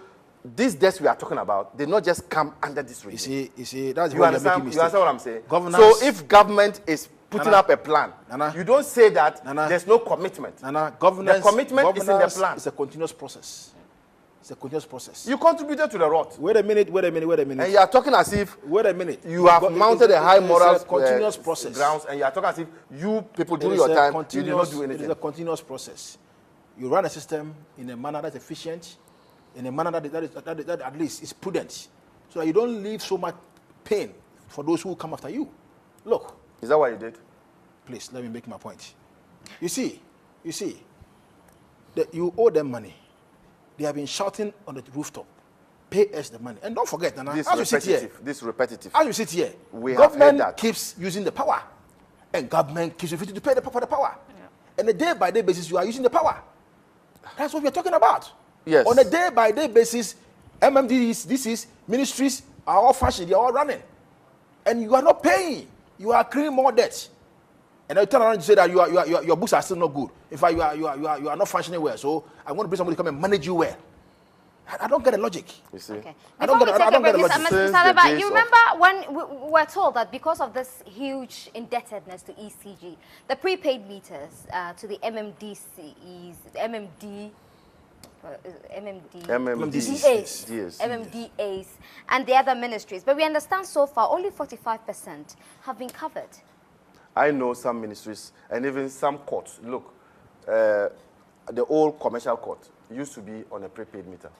these debts we are talking about, they not just come under this regime. You see, that's you why understand, you're making mistakes. You understand what I'm saying? Governance, so if government is putting up a plan, you don't say that there's no commitment. Governance, the commitment is in the plan. It's a continuous process. It's a continuous process. You contributed to the rot. Wait a minute. And you are talking as if you have mounted a high moral continuous process grounds, and you are talking as if you people during your time you did not do anything. It is a continuous process. You run a system in a manner that's efficient, in a manner that at least is prudent, so that you don't leave so much pain for those who come after you. Look. Is that what you did? Please, let me make my point. You see, that you owe them money. They have been shouting on the rooftop, pay us the money. And don't forget, Nana, this as repetitive. As you sit here, we have heard that. Keeps using the power. And government keeps refusing to pay for the power. Yeah. And a day-by-day basis, you are using the power. That's what we are talking about. Yes. On a day-by-day basis, MMDs, DCs, ministries are all functioning, they are all running. And you are not paying. You are accruing more debt. And I turn around and say that your books are still not good. In fact, you are not functioning well. So I want to bring somebody to come and manage you well. I don't get the logic. You see? Okay. I don't get the logic. Mr. You remember when we were told that because of this huge indebtedness to ECG, the prepaid meters to the MMDCs, MMDAs, and the other ministries. But we understand so far only 45% have been covered. I know some ministries and even some courts. Look, the old commercial court used to be on a prepaid meter.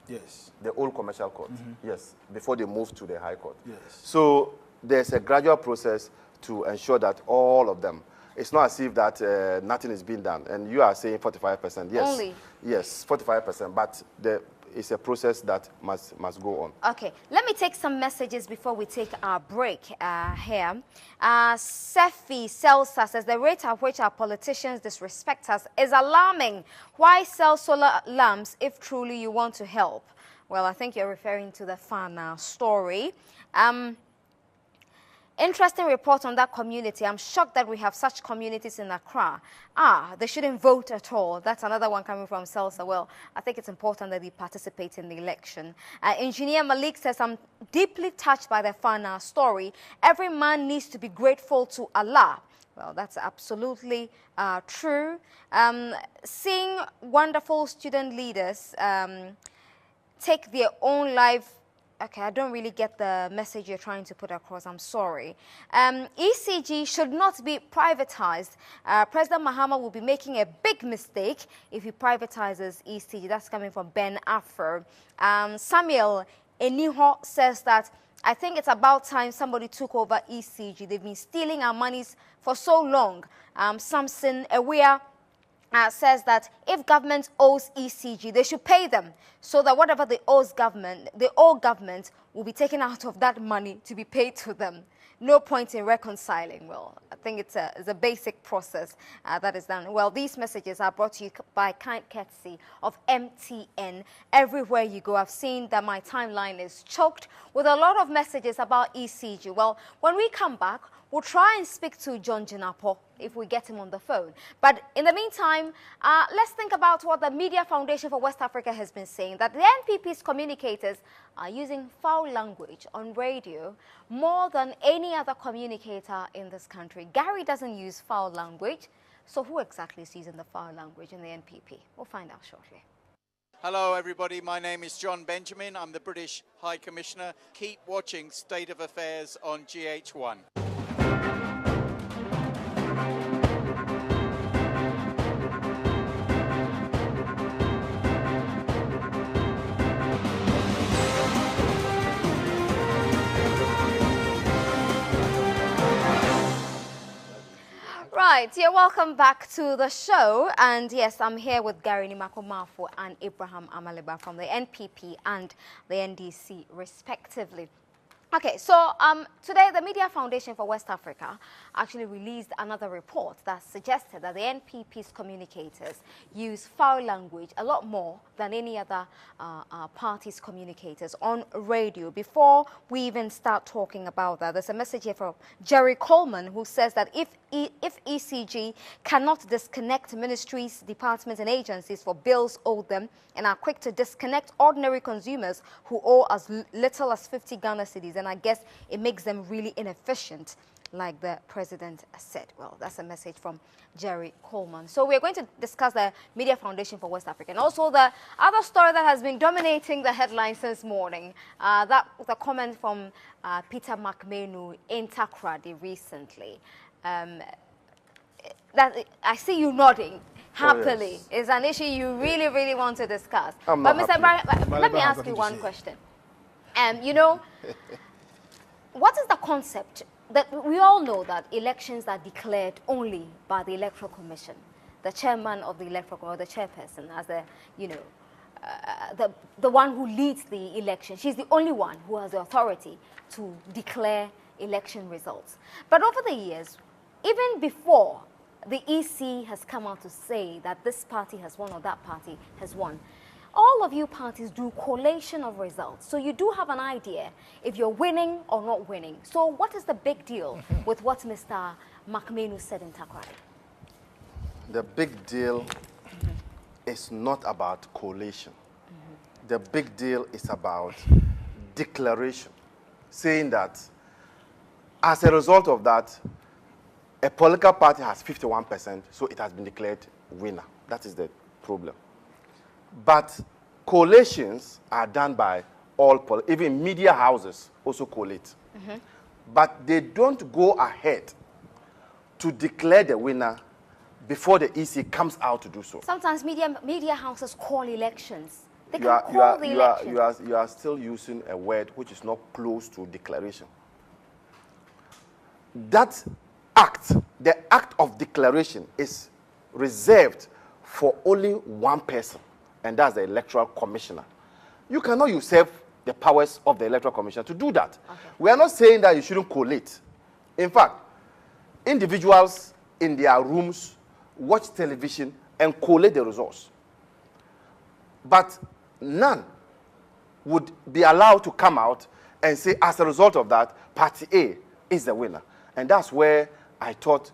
Yes. The old commercial court, yes, before they moved to the high court. Yes. So there's a gradual process to ensure that all of them, it's not as if that nothing is being done. And you are saying 45%, yes. Only? Yes, 45%, but it's a process that must go on. Okay, let me take some messages before we take our break here. Sefi Selsa says the rate at which our politicians disrespect us is alarming. Why sell solar lamps if truly you want to help? Well, I think you're referring to the Fana story. Interesting report on that community. I'm shocked that we have such communities in Accra. They shouldn't vote at all. That's another one coming from Selsa. Well, I think it's important that they participate in the election. Engineer Malik says, I'm deeply touched by the Fana story. Every man needs to be grateful to Allah. Well, that's absolutely true. Seeing wonderful student leaders take their own life. Okay, I don't really get the message you're trying to put across. I'm sorry. ECG should not be privatized. President Mahama will be making a big mistake if he privatizes ECG. That's coming from Ben Afro. Samuel Eniho says that, I think it's about time somebody took over ECG. They've been stealing our monies for so long. Samson Ewia says that if government owes ECG, they should pay them so that whatever they owe government will be taken out of that money to be paid to them. No point in reconciling. Well, I think it's a basic process that is done. Well, these messages are brought to you by kind courtesy of MTN. Everywhere you go, I've seen that my timeline is choked with a lot of messages about ECG. Well, when we come back, we'll try and speak to John Jinapo if we get him on the phone. But in the meantime, let's think about what the Media Foundation for West Africa has been saying, that the NPP's communicators are using foul language on radio more than any other communicator in this country. Gary doesn't use foul language, so who exactly is using the foul language in the NPP? We'll find out shortly. Hello everybody, my name is John Benjamin. I'm the British High Commissioner. Keep watching State of Affairs on GH1. Right, you're welcome back to the show. And yes, I'm here with Gary Nimakomafo and Abraham Amaliba from the NPP and the NDC, respectively. Okay, so today the Media Foundation for West Africa actually released another report that suggested that the NPP's communicators use foul language a lot more than any other party's communicators on radio. Before we even start talking about that, there's a message here from Jerry Coleman, who says that if ECG cannot disconnect ministries, departments and agencies for bills owed them and are quick to disconnect ordinary consumers who owe as little as 50 Ghana cedis, and I guess it makes them really inefficient, like the president said. Well, that's a message from Jerry Coleman. So we're going to discuss the Media Foundation for West Africa and also the other story that has been dominating the headlines since morning. That was a comment from Peter McMenu in Takoradi recently. That I see you nodding happily. Oh, yes. It's an issue you really, really want to discuss. I'm But not Mr. happy. Let me ask you one question. You know, what is the concept? That we all know that elections are declared only by the Electoral Commission, the chairman of the Electoral Commission, or the chairperson, as the, you know, the one who leads the election. She's the only one who has the authority to declare election results. But over the years, even before the EC has come out to say that this party has won or that party has won, all of you parties do collation of results. So you do have an idea if you're winning or not winning. So what is the big deal with what Mr. McMenu said in Takoradi? The big deal is not about collation. The big deal is about declaration, saying that as a result of that, a political party has 51%, so it has been declared winner. That is the problem. But collations are done by all, even media houses also collate. But they don't go ahead to declare the winner before the EC comes out to do so. Sometimes media houses call elections. They can call the election. You are still using a word which is not close to declaration. That act, the act of declaration, is reserved for only one person, and that's the Electoral Commissioner. You cannot usurp the powers of the Electoral Commission to do that. Okay. We are not saying that you shouldn't collate. In fact, individuals in their rooms watch television and collate the results. But none would be allowed to come out and say, as a result of that, Party A is the winner. And that's where I thought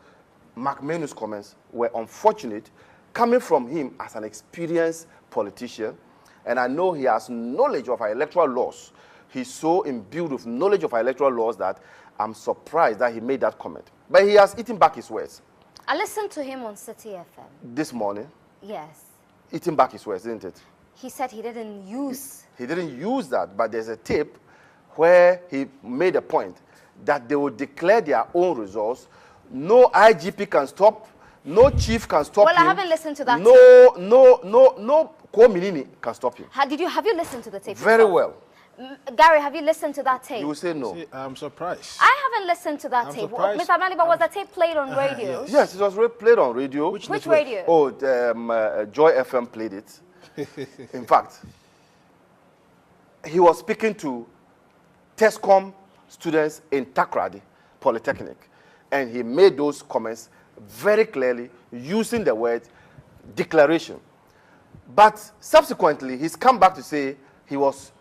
McMenu's comments were unfortunate, coming from him as an experienced politician. And I know he has knowledge of our electoral laws. He's so imbued with knowledge of our electoral laws that I'm surprised that he made that comment. But he has eaten back his words. I listened to him on City FM. This morning? Yes. Eating back his words, isn't it? He said he didn't use... He didn't use that, but there's a tape where he made a point that they will declare their own results. No IGP can stop, no chief can stop him. Well, I haven't listened to that tape. No Kominini can stop him. Have you listened to the tape? Very well. Gary, have you listened to that tape? You will say no. See, I'm surprised. I haven't listened to that tape. Mr. Maliba, was the tape played on radio? Yes, it was played on radio. Which radio? Oh, Joy FM played it. In fact, he was speaking to TESCOM students in Takoradi Polytechnic, and he made those comments very clearly using the word declaration. But subsequently, he's come back to say he was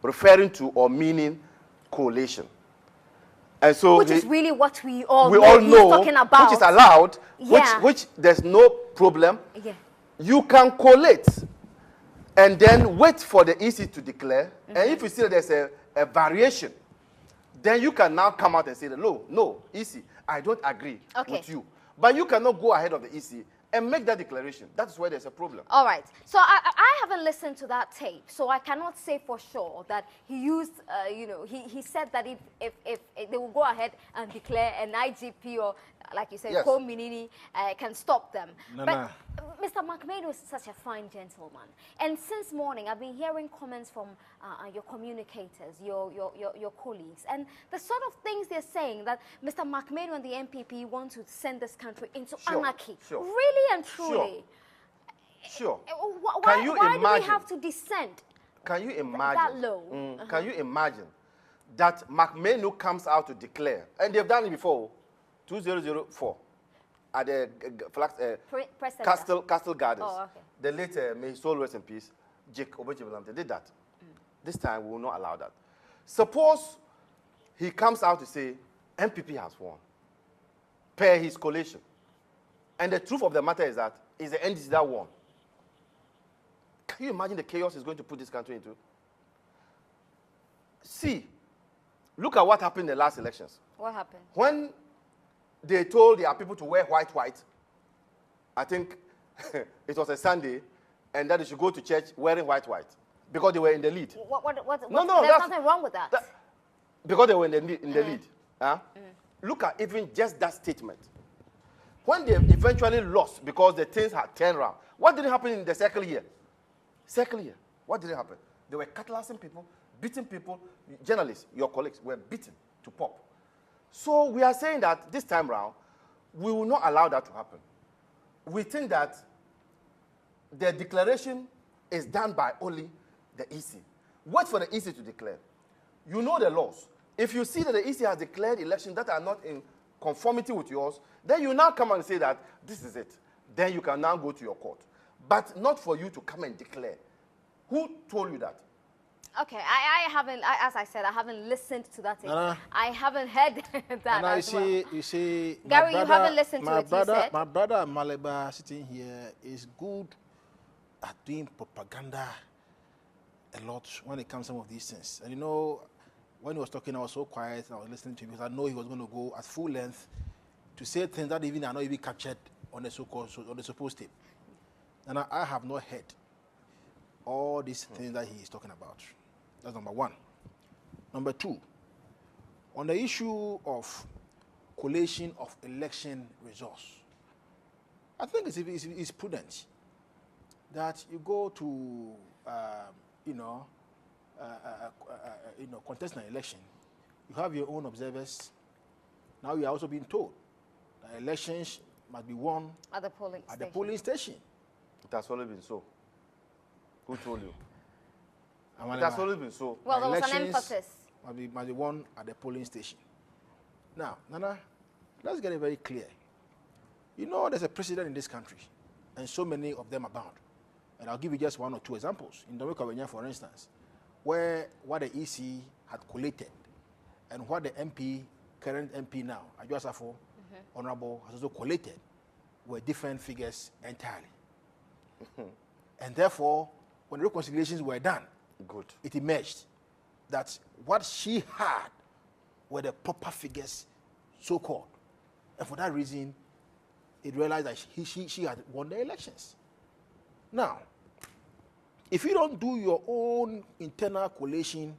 referring to or meaning collation. And so which is really what we all know talking about. Which is allowed, which there's no problem. Yeah. You can collate and then wait for the EC to declare. And if you see that there's a variation, then you can now come out and say, no, EC, I don't agree with you. But you cannot go ahead of the EC and make that declaration. That's where there's a problem. All right. So I haven't listened to that tape, so I cannot say for sure that he used, he said that if they will go ahead and declare an IGP or, like you said, Kominini can stop them. Mr. McMahon is such a fine gentleman, and since morning I've been hearing comments from your communicators, your colleagues, and the sort of things they're saying that Mr. McMahon and the MPP want to send this country into anarchy. Sure. Really and truly. Sure. Why do we have to descend? Can you imagine? That low. Can you imagine that McMahon comes out to declare, and they've done it before, 2004. At the Castle Gardens. Oh, okay. The late, may his soul rest in peace, Jake Obechibilamte did that. This time we will not allow that. Suppose he comes out to say, MPP has won, per his collation. And the truth of the matter is that it's the NDC that won. Can you imagine the chaos he's going to put this country into? See, look at what happened in the last elections. What happened? When they told their people to wear white, I think it was a Sunday, and that they should go to church wearing white, because they were in the lead. No, there's nothing wrong with that. Because they were in the lead. Huh? Look at even just that statement. When they eventually lost because the things had turned around, what did happen in the second year? What did happen? They were catalyzing people, beating people. Journalists, your colleagues, were beaten to pop. So we are saying that this time round, we will not allow that to happen. We think that the declaration is done by only the EC. Wait for the EC to declare. You know the laws. If you see that the EC has declared elections that are not in conformity with yours, then you now come and say that this is it. Then you can now go to your court. But not for you to come and declare. Who told you that? Okay, I haven't, as I said, I haven't listened to that. I haven't heard that as well. You see, Gary, you haven't listened to it, my brother Maleba sitting here is good at doing propaganda a lot when it comes to some of these things. And you know, when he was talking, I was so quiet and I was listening to him because I know he was going to go at full length to say things that even are not even captured on the so-called, on the supposed tape. And I have not heard all these things that he is talking about. That's number one. Number two, on the issue of collation of election results, I think it's prudent that you go to, contest an election. You have your own observers. Now you are also being told that elections must be won at the polling station. It has always been so. Who told you? It has always been so. Well, there was an emphasis. Must be won at the polling station. Now, Nana, let's get it very clear. You know there's a precedent in this country, and so many of them abound. And I'll give you just one or two examples. In Dominica, for instance, where what the EC had collated and what the MP, current MP now, Adjo Asafo, Honorable, has also collated were different figures entirely. And therefore, when reconciliations were done, it emerged that what she had were the proper figures, so-called. And for that reason, it realized that she had won the elections. Now, if you don't do your own internal collation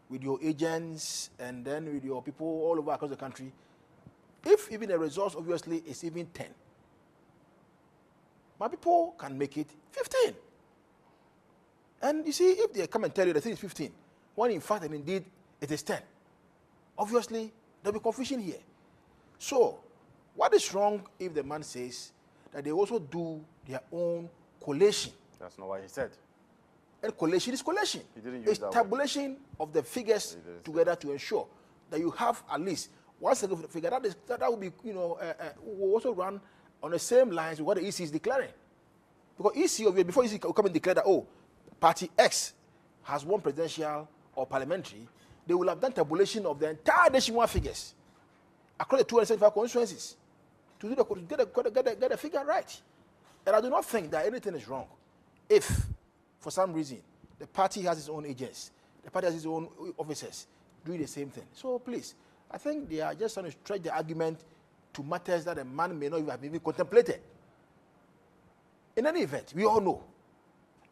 with your agents and then with your people all over across the country, if even the results obviously is even 10, my people can make it 15. And you see, if they come and tell you the thing is 15, when in fact and indeed it is 10, obviously there'll be confusion here. So, what is wrong if the man says that they also do their own collation? That's not what he said. And collation is collation. He didn't use it's that tabulation of the figures together to ensure that you have at least one single figure that will be, will also run on the same lines with what the EC is declaring. Because EC, before EC will come and declare that, oh, party X has won presidential or parliamentary, they will have done tabulation of the entire nationwide figures across the 275 constituencies to get the figure right. And I do not think that anything is wrong if, for some reason, the party has its own agents, the party has its own officers doing the same thing. So please, I think they are just trying to stretch the argument to matters that a man may not have even contemplated. In any event, we all know,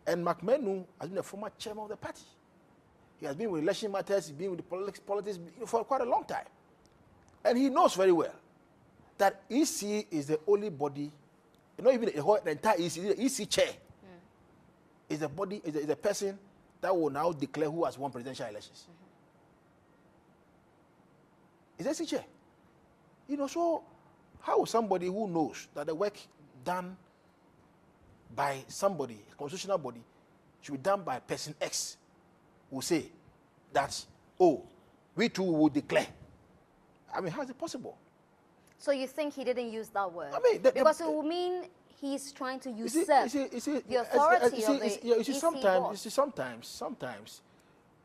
and McMahon has been a former chairman of the party. He has been with election matters, he's been with the politics for quite a long time. And he knows very well that EC is the only body not even the entire EC, the EC chair is a body, is a person that will now declare who has won presidential elections. Is EC chair. You know, so how somebody who knows that the work done by somebody, a constitutional body, should be done by person X, will say that, oh, we too will declare. I mean, how is it possible? So you think he didn't use that word? I mean, because it will mean he's trying to usurp the authority of the EC board. Sometimes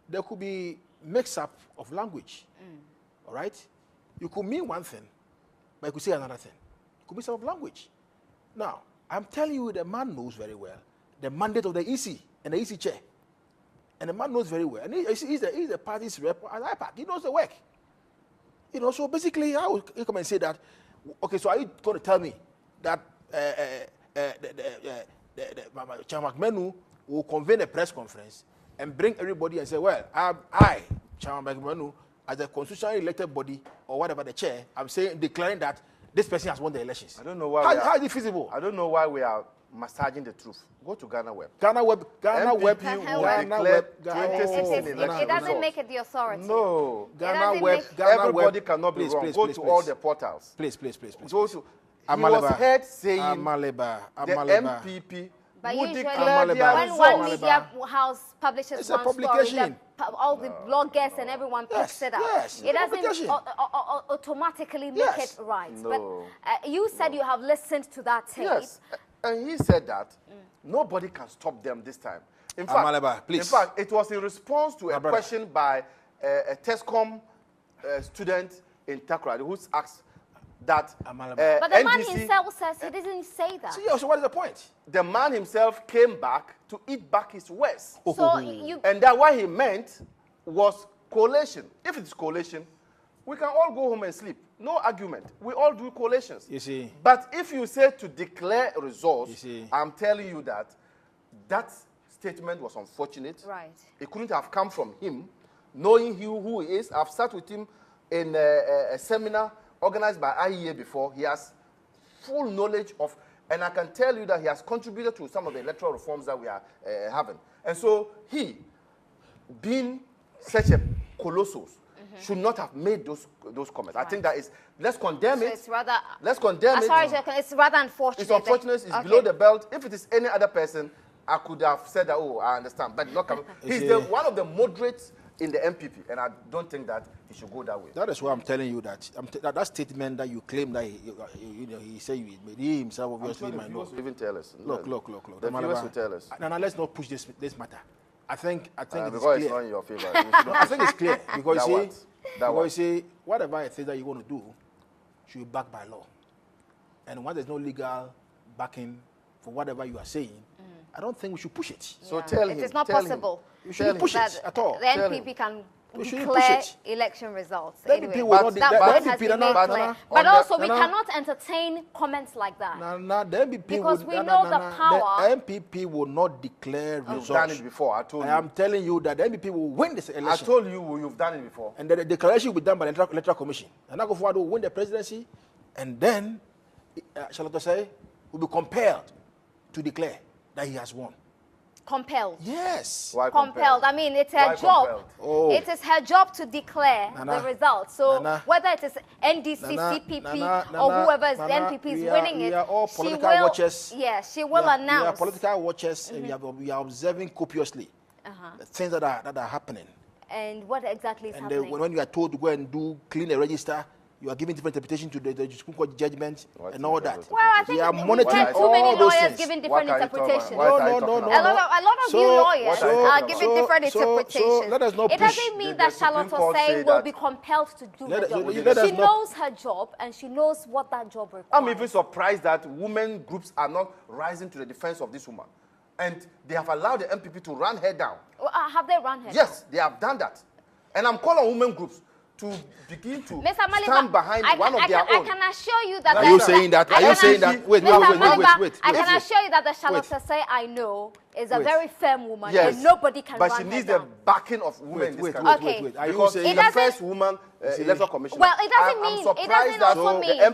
there could be mix-up of language. All right? You could mean one thing, but you could say another thing. It could be some of language. Now, I'm telling you, the man knows very well the mandate of the EC and the EC chair. And the man knows very well. And he's the party's rep at IPAC. He knows the work. You know, so basically, I would come and say that, okay, so are you going to tell me that Chairman Menu will convene a press conference and bring everybody and say, well, I Chairman Menu, as a constitutionally elected body or whatever the chair, I'm saying, declaring that this person has won the elections. I don't know why. How is it feasible? I don't know why we are massaging the truth. Go to Ghana Web. Ghana Web. It doesn't make it the authority. No. Ghana Web. Everybody cannot be wrong. Go to all the portals. Please. Go to. He was heard saying the MPP but would usually, declare their when results. one media house publishes It's one a publication. story, all the bloggers and everyone picks it up. Yes, it doesn't automatically make it right. No. But you said you have listened to that tape. Yes, and he said that nobody can stop them this time. In fact, it was in response to a question by a TESCOM student in Takoradi who's asked that but the man himself says he didn't say that. So what is the point? The man himself came back to eat back his words. So and that what he meant was collation. If it's collation, we can all go home and sleep. No argument. We all do collations. You see. But if you say to declare results, I'm telling you that that statement was unfortunate. Right. It couldn't have come from him, knowing who he is. I've sat with him in a seminar organized by IEA before. He has full knowledge of, and I can tell you that he has contributed to some of the electoral reforms that we are having. And so he, being such a colossus, should not have made those comments. Right. I think that is, let's condemn it. It's rather, let's condemn it. It's rather unfortunate. It's unfortunate. It's below the belt. If it is any other person, I could have said that, oh, I understand. But not coming. He's one of the moderates in the MPP, and I don't think that he should go that way. That is why I'm telling you that that statement that you claim that he said he made, he himself obviously might know. Even tell us. Look. The viewers will tell us. Now let's not push this matter. I think it's clear. Because it's not in your favor. I think it's clear because you see, whatever it is that you want to do should be backed by law, and when there's no legal backing for whatever you are saying, I don't think we should push it. So tell him. It is not possible. You shouldn't push it at all. The NPP can declare election results. Anyway, that has been made clear. But also, we cannot entertain comments like that. The MPP because we know the power. The MPP will not declare results. You've done it before. I told you. I am telling you that the MPP will win this election. I told you you've done it before. And the declaration will be done by the Electoral Commission. And I go forward to win the presidency, and then Charlotte say will be compelled to declare that he has won. Compelled. Yes. Why compelled? I mean, it's her job. Oh. It is her job to declare the results. So whether it is NDC, CPP, or whoever is the MPP is winning it, we are all political watchers. Yes, she will announce. We are political watchers, and we are observing copiously the things that are happening. And what exactly is happening? And when you are told to go and clean a register, you are giving different interpretation to the Supreme Court judgment and all that. Well, I think we are monitoring too many all those lawyers things. giving different interpretations. No. A lot of you lawyers are giving different interpretations. Let us not it doesn't mean that Charlotte Osei will be compelled to do her job. She knows her job and she knows what that job requires. I'm even surprised that women groups are not rising to the defense of this woman. And they have allowed the MPP to run her down. Have they run her down? Yes, they have done that. And I'm calling on women groups to begin to stand behind one of their own. I can assure you that... Are you saying that? Are you saying that? Wait. I can assure you that the Charlotte Osei I know is a very firm woman and nobody can run her down. But she needs the backing of women in this country. Are you Because saying the first woman electoral commissioner. Well, it doesn't mean... I'm surprised that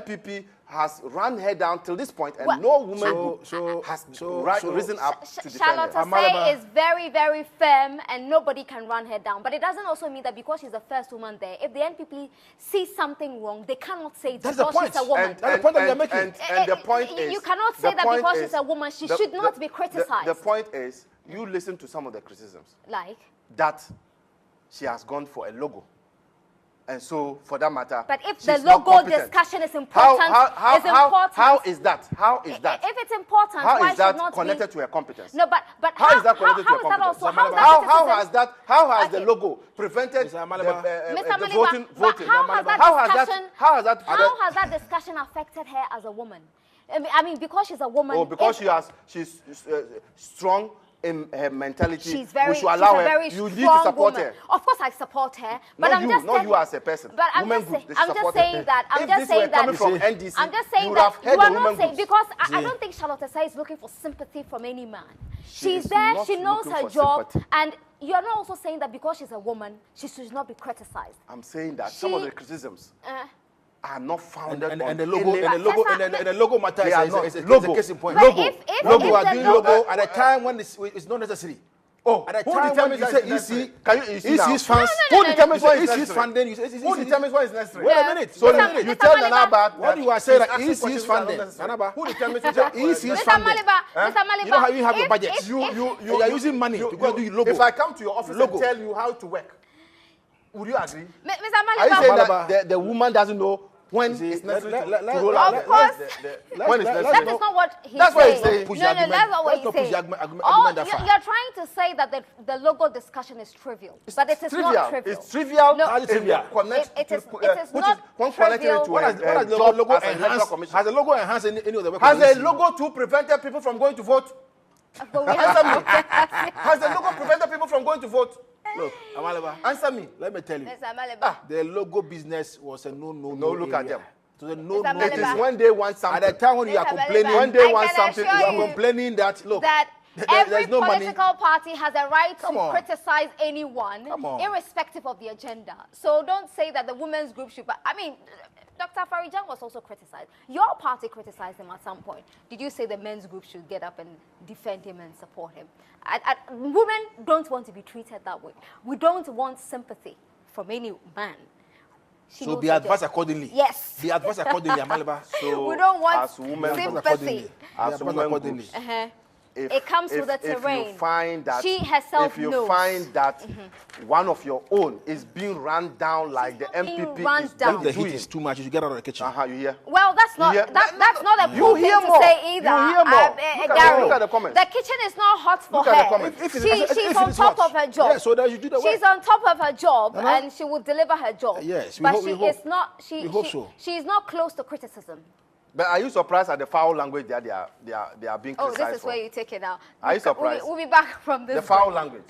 the MPP has run her down till this point, and no woman has risen up to defend her. Charlotte is very, very firm, and nobody can run her down. But it doesn't also mean that because she's the first woman there, if the NPP sees something wrong, they cannot say it because she's a woman. That's the point that you're making. And the point is, you cannot say that because she's a woman, she should not be criticized. The point is, you listen to some of the criticisms. Like? That she has gone for a logo. And so, for that matter, but if the logo discussion is important, how is that? How is that? If it's important, how why is that should not connected to her competence? No, but how is that connected to her competence? How has the logo prevented the voting? How has that discussion affected her as a woman? I mean, because she's a woman. Oh, because she's strong in her mentality. She's very, we should allow her. Very you need to support woman. her. Of course, I support her. But not you as a person. But I'm just saying that. I'm just saying that you are not saying, because I don't think Charlotte Esai is looking for sympathy from any man. She's there. She knows her job, and you're not also saying that because she's a woman, she should not be criticized. I'm saying that some of the criticisms are not founded on the logo matter is a case in point. Logo are doing logo at a time when it's not necessary. Oh, at a time when you say EC, EC's fans. Who determines what is EC's funding? Who determines what is necessary? Wait a minute. So you tell Nanaba what you are saying that EC's funding. Nanaba, who determines what EC's funding? Mr. Maliba, you know how you have your budget. You are using money to go do your logo. If I come to your office and tell you how to work, would you agree? Mr. Maliba, are you saying that the woman doesn't know when it's necessary to roll out? Of course. That is not what he's saying. That's what he's saying. No, that's not what he's saying. You're trying to say that the logo discussion is trivial. But it is not trivial. It's trivial. No, it is not trivial. Has the logo enhanced any of the work? Has the logo too prevented people from going to vote? Has the logo prevented people from going to vote? Look, Amaliba, answer me. Let me tell you. The logo business was a no. Look at them. So no. It is when they want something. At the time when you are complaining, when they want something, you are complaining that look. Every political party has a right to criticize anyone, irrespective of the agenda. So don't say that the women's group should. I mean, Dr. Farijan was also criticized. Your party criticized him at some point. Did you say the men's group should get up and defend him and support him? Women don't want to be treated that way. We don't want sympathy from any man. So be advised accordingly. Yes. Be advised accordingly, Amaliba. So we don't want sympathy. As women accordingly. It comes with the terrain. If you find that, she herself if you find that one of your own is being run down like the MPP is doing, the heat is too much, you should get out of the kitchen. You hear? Well, that's not that's not a cool thing to say either. You hear more. Look at the comments. The kitchen is not hot for her. She's on top of her job. Yeah, so that you do the She's on top of her job, and she will deliver her job. Yes, but she is not. She is not close to criticism. But are you surprised at the foul language that they are being criticized for? Oh, this is where you take it out. Are you surprised? We'll be back from this. The foul language.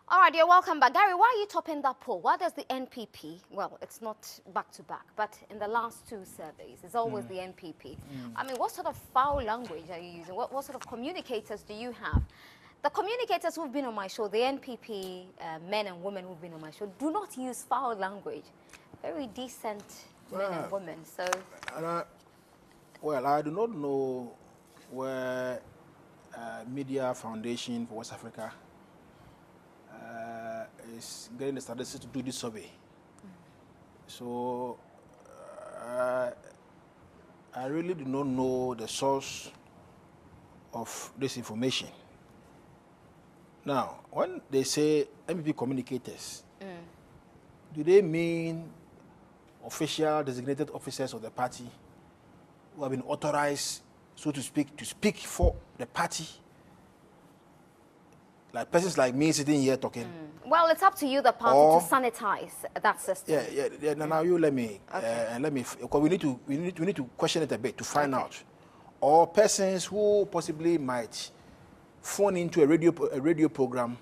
All right, you're welcome back. Gary, why are you topping that poll? Why does the NPP, well, it's not back-to-back, but in the last two surveys, it's always the NPP. I mean, what sort of foul language are you using? What sort of communicators do you have? The communicators who've been on my show, the NPP men and women who've been on my show, do not use foul language. Very decent men and women. So, well, I do not know where Media Foundation for West Africa is getting the statistics to do this survey. So, I really do not know the source of this information. Now, when they say MPP communicators, do they mean official designated officers of the party who have been authorized, so to speak for the party? Like persons like me sitting here talking. Well, it's up to you, the party, to sanitize that system. Yeah. Now you let me, because we need to question it a bit to find out. Or persons who possibly might phone into a radio program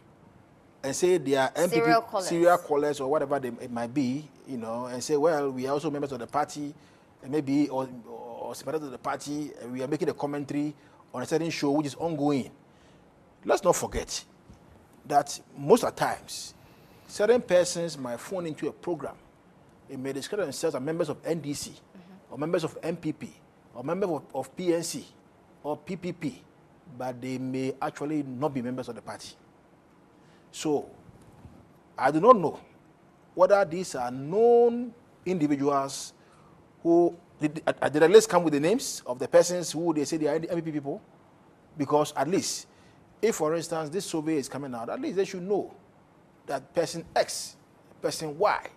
and say they are MPP serial callers or whatever it might be, you know, and say, well, we are also members of the party, and maybe or sympathizers of the party, and we are making a commentary on a certain show which is ongoing. Let's not forget, that most of the times, certain persons might phone into a program. They may describe themselves as members of NDC, or members of MPP, or members of PNC, or PPP, but they may actually not be members of the party. So, I do not know whether these are known individuals who, did the list come with the names of the persons who they say they are MPP people? Because at least, if for instance this survey is coming out, at least they should know that person X, person Y,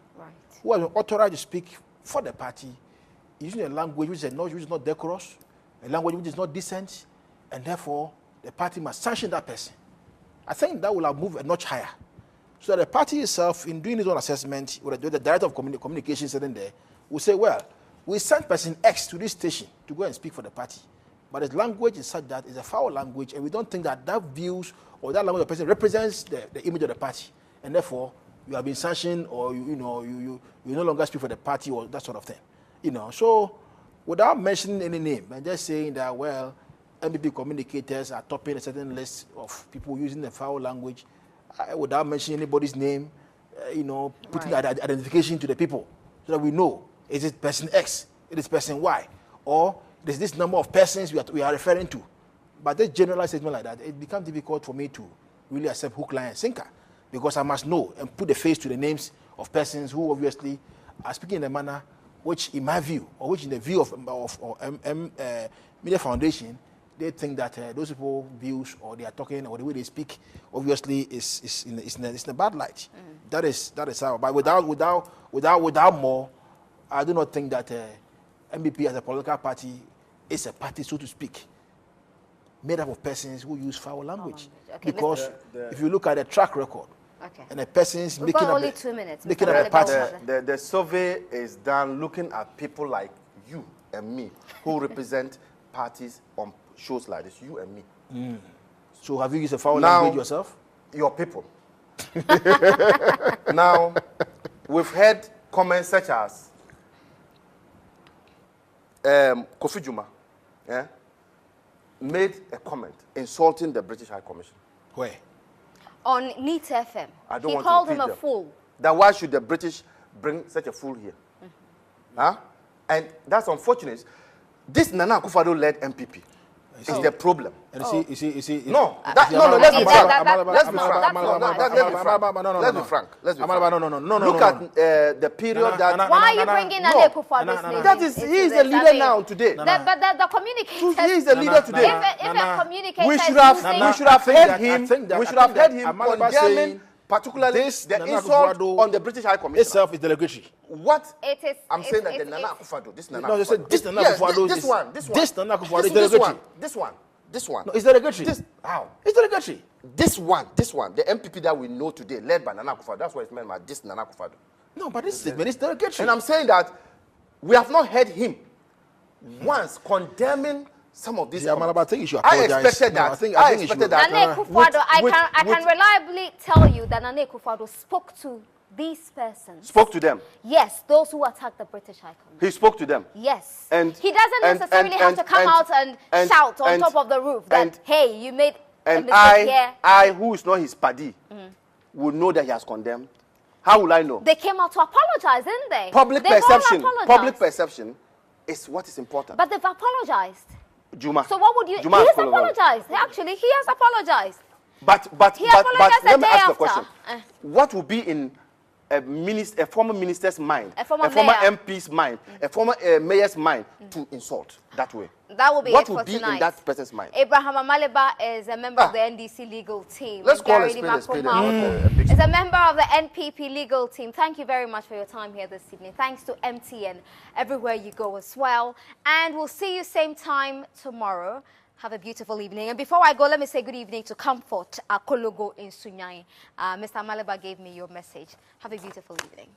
who has been authorized to speak for the party, using a language which is not decorous, a language which is not decent, and therefore the party must sanction that person. I think that will have moved a notch higher. So that the party itself, in doing its own assessment, with the director of communications sitting there, will say, well, we sent person X to this station to go and speak for the party. But his language is such that it's a foul language, and we don't think that that views or that language of the person represents the image of the party. And therefore, you have been sanctioned, or you no longer speak for the party, or that sort of thing. So without mentioning any name, and just saying that, well, MPP communicators are topping a certain list of people using the foul language, without mentioning anybody's name, putting identification to the people, so that we know, is it person X, it is person Y, or there's this number of persons we are referring to. But this generalized statement like that, it becomes difficult for me to really accept hook, line, and sinker, because I must know and put the face to the names of persons who obviously are speaking in a manner which, in my view, or which in the view of Media Foundation, they think that those people views, or they are talking, or the way they speak, obviously is in a bad light. That is how. But without more, I do not think that MPP as a political party is a party, so to speak, made up of persons who use foul language. Okay, because if you look at the track record, and the persons We've got only 2 minutes. making up a party. The survey is done looking at people like you and me who represent parties on shows like this, you and me. So have you used a foul language yourself? Your people. Now, we've heard comments such as Kofi Juma made a comment insulting the British High Commission. Where? On Neat FM. I don't he want called to him a them. fool. That why should the British bring such a fool here? Huh? And that's unfortunate. This Nana Akufo-Addo-led MPP is the let's be frank. Look at the period that. Why are you bringing Nana Akufo-Addo's name? That is, he is the leader now today. But the communicators. He is the leader today. If a communicator we should have heard him. We should have heard him condemning, particularly the insult on the British High Commission itself is derogatory. What it is? I'm saying that the Nana Akufo-Addo, this Nana. No, you said this Nana Akufo-Addo. This Nana Akufo-Addo is derogatory. This one. No, it's derogatory. How? It's derogatory. This one, the MPP that we know today, led by Nana Akufo-Addo, that's what it's meant by this Nana Akufo-Addo. No, but this statement is derogatory. And I'm saying that we have not heard him once condemning some of these. I think you should apologize. I expected that. I expected that. Nana Akufo-Addo, I can reliably tell you that Nana Akufo-Addo spoke to these persons. Spoke to them? Yes, those who attacked the British High Commission. He spoke to them? Yes. And he doesn't necessarily have to come out and shout on top of the roof that, hey, you made a mistake here. I, who is not his paddy, would know that he has condemned. How will I know? They came out to apologize, didn't they? Public perception is what is important. But they've apologized. Juma. So what would you... Juma he has apologized. Actually, he has apologized. But let me ask the question. What would be in a former minister's mind, a former MP's mind, a former mayor's mind to insult that way? That will be what it for would be tonight. In that person's mind? Abraham Amaliba is a member of the NDC legal team. Let's call it spade. Is a member of the NPP legal team. Thank you very much for your time here this evening. Thanks to MTN everywhere you go as well. And we'll see you same time tomorrow. Have a beautiful evening. And before I go, let me say good evening to Comfort Akologo in Sunyai. Mr. Amaliba gave me your message. Have a beautiful evening.